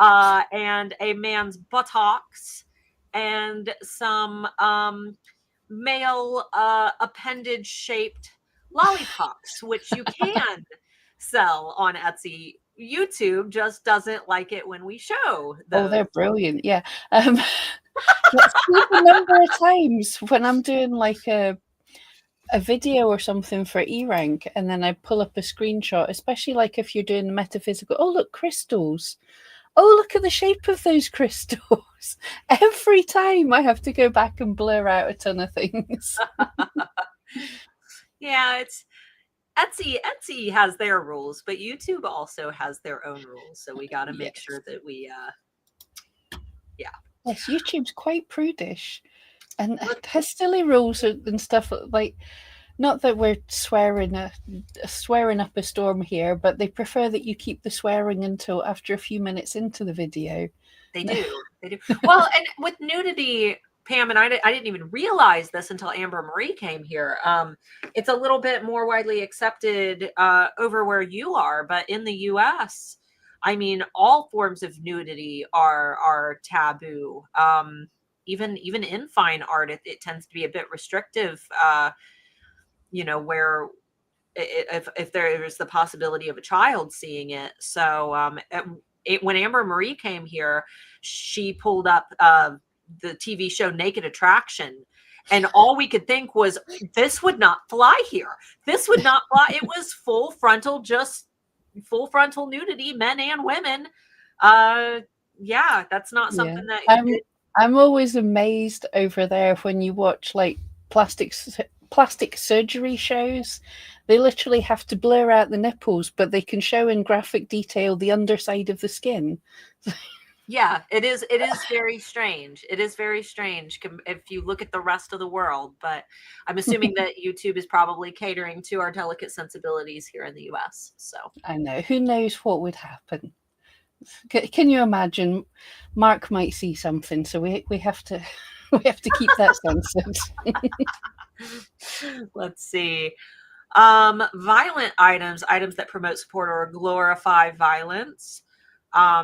Speaker 2: and a man's buttocks, and some male appendage shaped lollipops, which you can sell on Etsy. YouTube just doesn't like it when we show those.
Speaker 1: Oh, they're brilliant. Yeah. Let's see the number of times when I'm doing like a video or something for eRank, and then I pull up a screenshot, especially like if you're doing the metaphysical. Oh, look, crystals. Oh, look at the shape of those crystals. Every time I have to go back and blur out a ton of things.
Speaker 2: Yeah, it's Etsy has their rules, but YouTube also has their own rules. So we got to make sure that we,
Speaker 1: Yes, YouTube's quite prudish and has silly rules and stuff. Like, not that we're swearing up a storm here, but they prefer that you keep the swearing until after a few minutes into the video.
Speaker 2: They do. Well, and with nudity, Pam, and I didn't even realize this until Amber Marie came here. It's a little bit more widely accepted over where you are, but in the US, I mean, all forms of nudity are taboo. Even in fine art, it tends to be a bit restrictive. Where if there is the possibility of a child seeing it. So when Amber Marie came here, she pulled up the TV show Naked Attraction. And all we could think was, this would not fly here. This would not fly. It was full frontal nudity, men and women. Yeah, that's not something that
Speaker 1: I'm always amazed over there when you watch like plastic surgery shows. They literally have to blur out the nipples, but they can show in graphic detail the underside of the skin.
Speaker 2: Yeah, it is very strange. It is very strange if you look at the rest of the world, but I'm assuming that YouTube is probably catering to our delicate sensibilities here in the US. So
Speaker 1: I know, who knows what would happen. Can you imagine? Mark might see something, so we have to keep that censored.
Speaker 2: Let's see. Violent items that promote, support, or glorify violence.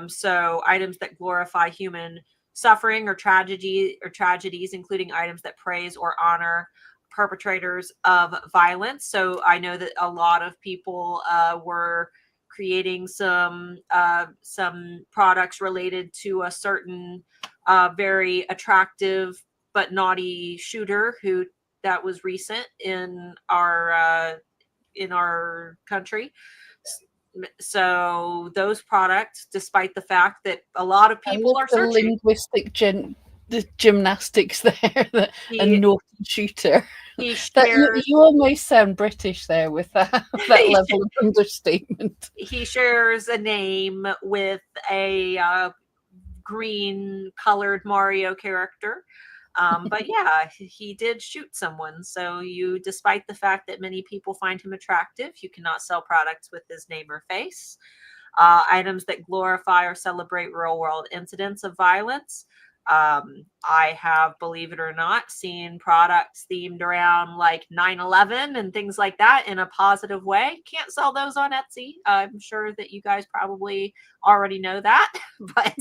Speaker 2: So items that glorify human suffering or tragedies, including items that praise or honor perpetrators of violence. So I know that a lot of people were creating some products related to a certain very attractive but naughty shooter that was recent in our country. So those products, despite the fact that a lot of people are searching,
Speaker 1: linguistic the gymnastics there, a naughty shooter.
Speaker 2: He shares,
Speaker 1: you almost sound British there with that level of understatement.
Speaker 2: He shares a name with a green colored Mario character. But yeah, he did shoot someone. So despite the fact that many people find him attractive, you cannot sell products with his name or face. Items that glorify or celebrate real world incidents of violence. I have, believe it or not, seen products themed around like 9/11 and things like that in a positive way. Can't sell those on Etsy. I'm sure that you guys probably already know that, but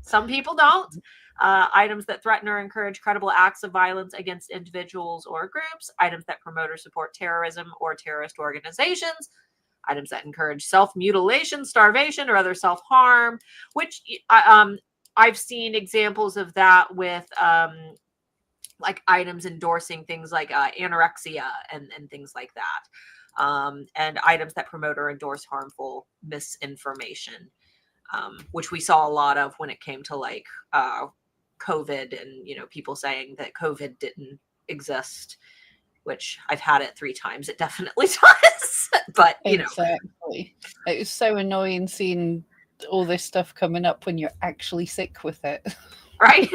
Speaker 2: some people don't. Items that threaten or encourage credible acts of violence against individuals or groups. Items that promote or support terrorism or terrorist organizations. Items that encourage self-mutilation, starvation, or other self-harm, which I've seen examples of that with like items endorsing things like anorexia and things like that. And items that promote or endorse harmful misinformation, which we saw a lot of when it came to like COVID and, people saying that COVID didn't exist, which I've had it 3 times. It definitely does. But,
Speaker 1: Exactly. It was so annoying seeing all this stuff coming up when you're actually sick with it.
Speaker 2: Right.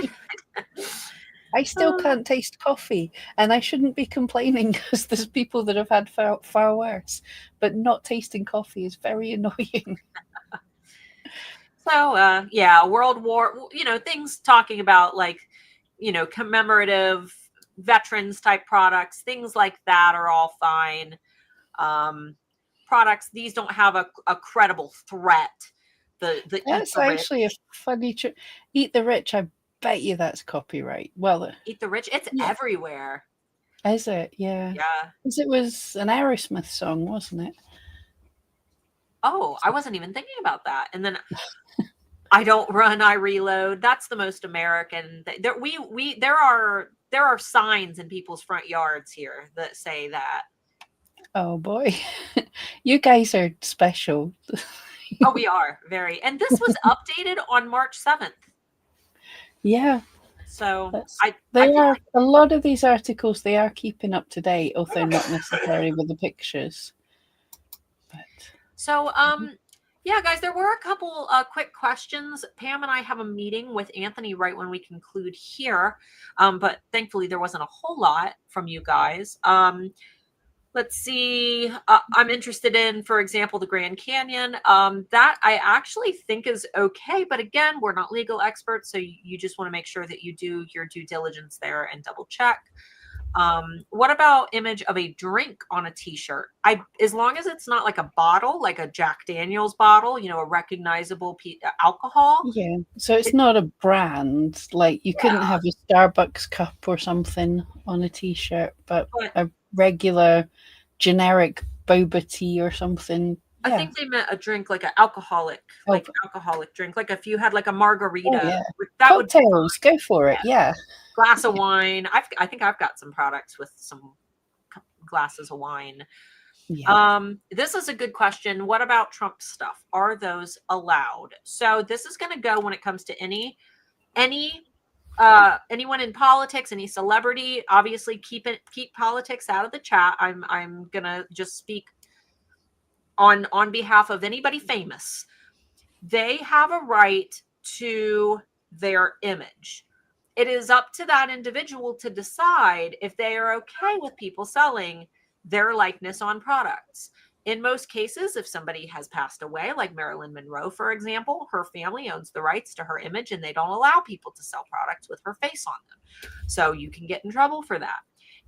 Speaker 1: I still can't taste coffee, and I shouldn't be complaining because there's people that have had far worse, but not tasting coffee is very annoying.
Speaker 2: So, yeah, World War, things talking about like, commemorative veterans type products, things like that are all fine. Products, these don't have a credible threat.
Speaker 1: That's actually a funny Eat the Rich, I bet you that's copyright. Well,
Speaker 2: Eat the Rich, it's everywhere.
Speaker 1: Is it? Yeah.
Speaker 2: Yeah.
Speaker 1: Because it was an Aerosmith song, wasn't it?
Speaker 2: Oh, I wasn't even thinking about that. And then I don't run, I reload. That's the most American. There are signs in people's front yards here that say that.
Speaker 1: Oh boy, you guys are special.
Speaker 2: Oh, we are very. And this was updated on March 7th.
Speaker 1: Yeah.
Speaker 2: So
Speaker 1: a lot of these articles, they are keeping up to date, although not necessarily with the pictures. But
Speaker 2: so yeah, guys, there were a couple quick questions. Pam and I have a meeting with Anthony right when we conclude here, but thankfully there wasn't a whole lot from you guys. Let's see. I'm interested in, for example, the Grand Canyon. That I actually think is okay. But again, we're not legal experts. So you just want to make sure that you do your due diligence there and double check. What about image of a drink on a t-shirt? As long as it's not like a bottle, like a Jack Daniel's bottle, a recognizable alcohol.
Speaker 1: Yeah. So it's not a brand. Like you couldn't have a Starbucks cup or something on a t-shirt, but a regular generic boba tea or something.
Speaker 2: I think they meant a drink like an alcoholic, alcoholic drink. Like if you had like a margarita, that
Speaker 1: cocktails, go for it. Yeah.
Speaker 2: Glass of wine. I think I've got some products with some glasses of wine. Yeah. This is a good question. What about Trump stuff? Are those allowed? So this is going to go when it comes to anyone in politics, any celebrity. Obviously, keep politics out of the chat. I'm gonna just speak on behalf of anybody famous. They have a right to their image. It is up to that individual to decide if they are okay with people selling their likeness on products. In most cases, if somebody has passed away, like Marilyn Monroe, for example, her family owns the rights to her image and they don't allow people to sell products with her face on them. So you can get in trouble for that.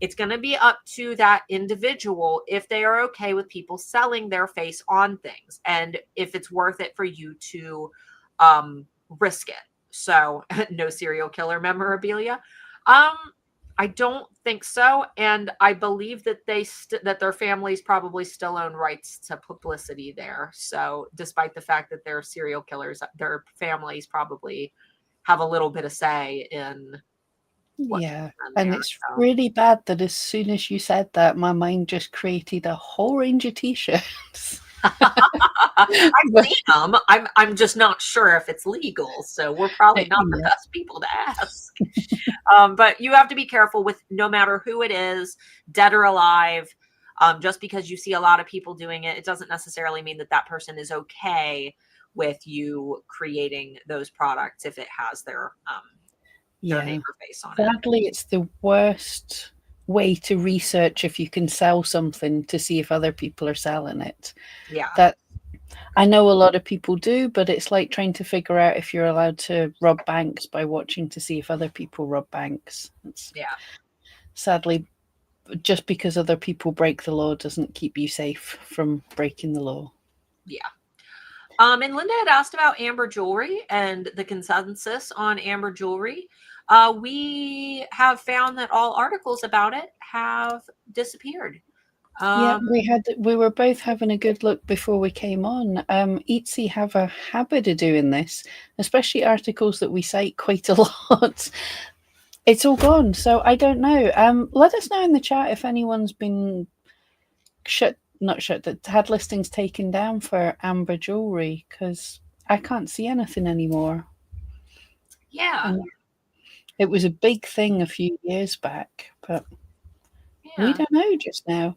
Speaker 2: It's going to be up to that individual if they are okay with people selling their face on things and if it's worth it for you to risk it. So no serial killer memorabilia. I don't think so, and I believe that that their families probably still own rights to publicity there. So, despite the fact that they're serial killers, their families probably have a little bit of say in.
Speaker 1: And it's really bad that as soon as you said that, my mind just created a whole range of t-shirts.
Speaker 2: I've seen them. I'm just not sure if it's legal, so we're probably not the best people to ask. But you have to be careful with no matter who it is, dead or alive. Just because you see a lot of people doing it, it doesn't necessarily mean that that person is okay with you creating those products if it has their name or face on it.
Speaker 1: Sadly, it's the worst way to research if you can sell something to see if other people are selling it. That I know a lot of people do, but it's like trying to figure out if you're allowed to rob banks by watching to see if other people rob banks. Sadly, just because other people break the law doesn't keep you safe from breaking the law.
Speaker 2: And Linda had asked about amber jewelry and the consensus on amber jewelry. We have found that all articles about it have disappeared.
Speaker 1: We were both having a good look before we came on. Etsy have a habit of doing this, especially articles that we cite quite a lot. It's all gone, so I don't know. Let us know in the chat if anyone's been had listings taken down for amber jewelry, because I can't see anything anymore. It was a big thing a few years back, but we don't know just now.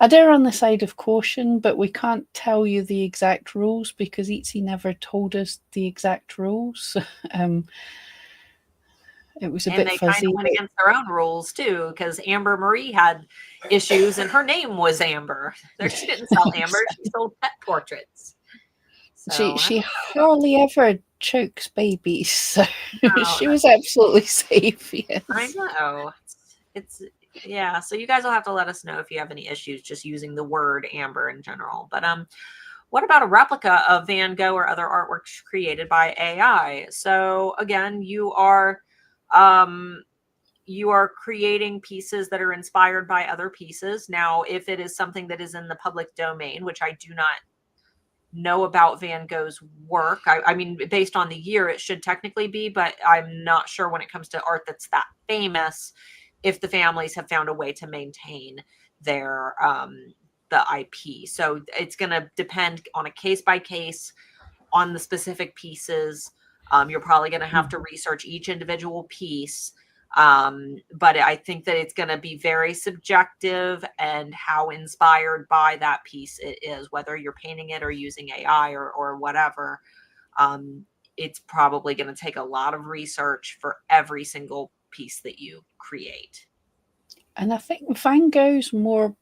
Speaker 1: I'd err on the side of caution, but we can't tell you the exact rules because Etsy never told us the exact rules. It was a bit fuzzy.
Speaker 2: And they kind of went against their own rules too, because Amber Marie had issues and her name was Amber. She didn't sell amber, she sold pet portraits.
Speaker 1: So she hardly ever chokes babies, so she was absolutely safe. Yes.
Speaker 2: I know. So you guys will have to let us know if you have any issues just using the word amber in general. But what about a replica of Van Gogh or other artworks created by AI? So again, you are creating pieces that are inspired by other pieces. Now, if it is something that is in the public domain, which I do not know about Van Gogh's work, I mean, based on the year, it should technically be, but I'm not sure when it comes to art that's that famous, if the families have found a way to maintain their the IP. So it's going to depend on a case by case on the specific pieces. You're probably going to have to research each individual piece. But I think that it's going to be very subjective and how inspired by that piece it is, whether you're painting it or using AI or whatever. It's probably going to take a lot of research for every single piece that you create.
Speaker 1: And I think Van Gogh's more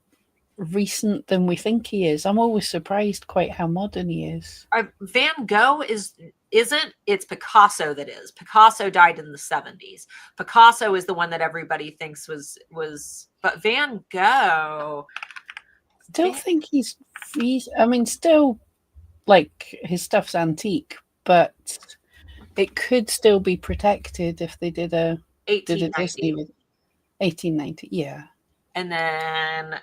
Speaker 1: recent than we think he is. I'm always surprised quite how modern he is.
Speaker 2: Van Gogh is isn't. It's Picasso that is. Picasso died in the 70s. Picasso is the one that everybody thinks was, but Van Gogh.
Speaker 1: Still think he's, I mean, still like his stuff's antique, but it could still be protected if they did a Disney
Speaker 2: 1890.
Speaker 1: with 1890. Yeah.
Speaker 2: And then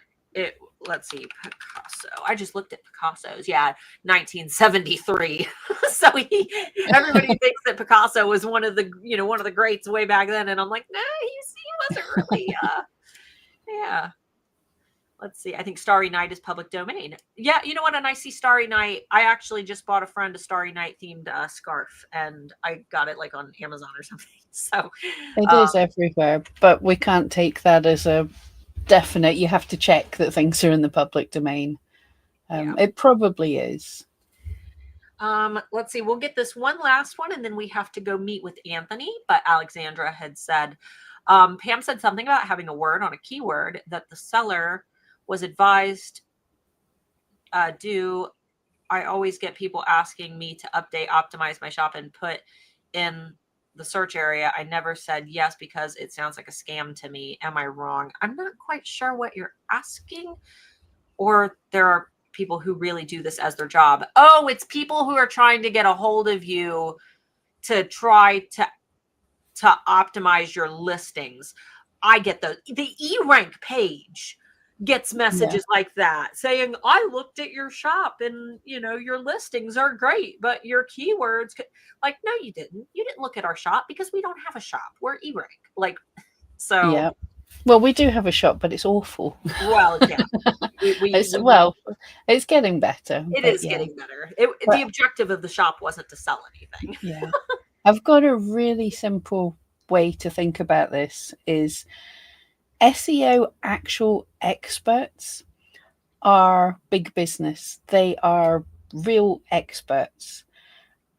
Speaker 2: let's see, Picasso. I just looked at Picasso's. Yeah, 1973. So everybody thinks that Picasso was one of the greats way back then, and I'm like, nah, he wasn't really. Yeah. Let's see. I think Starry Night is public domain. Yeah, you know what? And I see Starry Night. I actually just bought a friend a Starry Night themed scarf, and I got it like on Amazon or something. So
Speaker 1: it is everywhere, but we can't take that as a definite. You have to check that things are in the public domain. It probably is.
Speaker 2: Let's see. We'll get this one last one, and then we have to go meet with Anthony. But Alexandra had said, Pam said something about having a word on a keyword that the seller was advised do. I always get people asking me to optimize my shop and put in the search area. I never said yes because it sounds like a scam to me. Am I wrong? I'm not quite sure what you're asking. Or there are people who really do this as their job. Oh, it's people who are trying to get a hold of you to try to optimize your listings. I get those. The eRank page gets messages like that saying, I looked at your shop and your listings are great, but your keywords like, no, you didn't look at our shop because we don't have a shop. We're eRank. Like, so
Speaker 1: yeah. Well, we do have a shop, but it's awful.
Speaker 2: Well, yeah.
Speaker 1: It's getting better.
Speaker 2: It is getting better. The objective of the shop wasn't to sell anything.
Speaker 1: Yeah. I've got a really simple way to think about this is SEO actual experts are big business. They are real experts.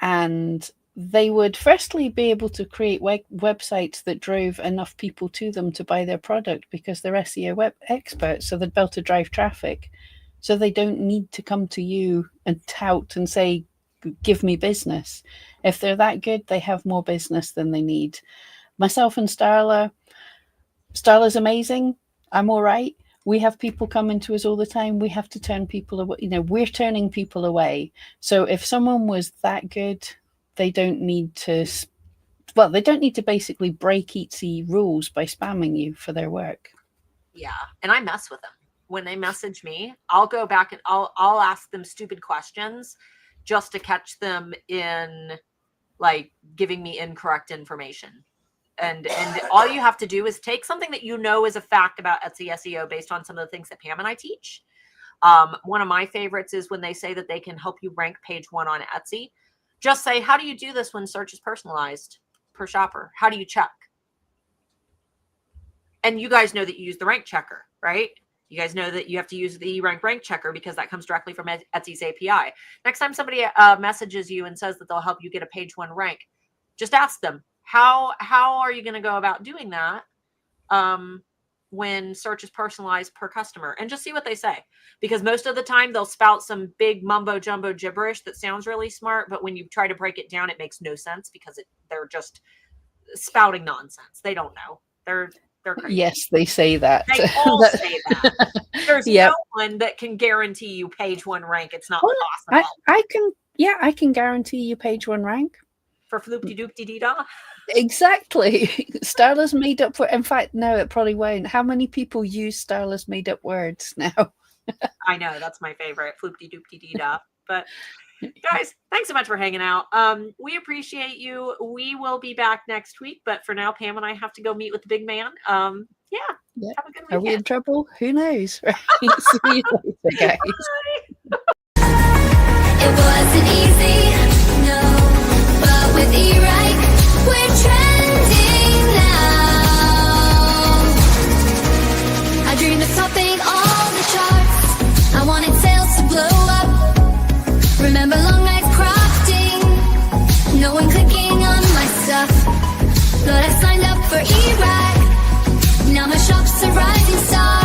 Speaker 1: And they would firstly be able to create websites that drove enough people to them to buy their product because they're SEO experts. So they'd be able to drive traffic. So they don't need to come to you and tout and say, give me business. If they're that good, they have more business than they need. Myself and Starla's amazing. I'm all right. We have people coming to us all the time. We have to turn people away. We're turning people away. So if someone was that good, they don't need to basically break Etsy rules by spamming you for their work.
Speaker 2: Yeah. And I mess with them. When they message me, I'll go back and I'll ask them stupid questions just to catch them in like giving me incorrect information. And all you have to do is take something that is a fact about Etsy SEO based on some of the things that Pam and I teach. One of my favorites is when they say that they can help you rank page 1 on Etsy. Just say, how do you do this when search is personalized per shopper? How do you check? And you guys know that you use the rank checker, right? You guys know that you have to use the eRank rank checker because that comes directly from Etsy's API. Next time somebody messages you and says that they'll help you get a page 1 rank, just ask them, how are you going to go about doing that when search is personalized per customer? And just see what they say. Because most of the time they'll spout some big mumbo jumbo gibberish that sounds really smart, but when you try to break it down, it makes no sense because they're just spouting nonsense. They don't know. They're crazy.
Speaker 1: Yes, they say that.
Speaker 2: They all say that. There's no one that can guarantee you page 1 rank. It's not possible.
Speaker 1: I can guarantee you page 1 rank.
Speaker 2: For floopty-doopty-dee-da?
Speaker 1: Exactly. Starla's made up for. In fact, no, it probably won't. How many people use Starla's made up words now?
Speaker 2: I know, that's my favorite, floopty-doopty-dee-da. But guys, thanks so much for hanging out. We appreciate you. We will be back next week, but for now, Pam and I have to go meet with the big man. Have a good weekend.
Speaker 1: Are we in trouble? Who knows? Right? See you later, guys.
Speaker 2: Bye.
Speaker 4: It wasn't easy, no. But with eRank, we're trending now. I dreamed of topping all the charts. I wanted sales to blow up. Remember long nights crafting, no one clicking on my stuff. But I signed up for eRank. Now my shop's a rising star.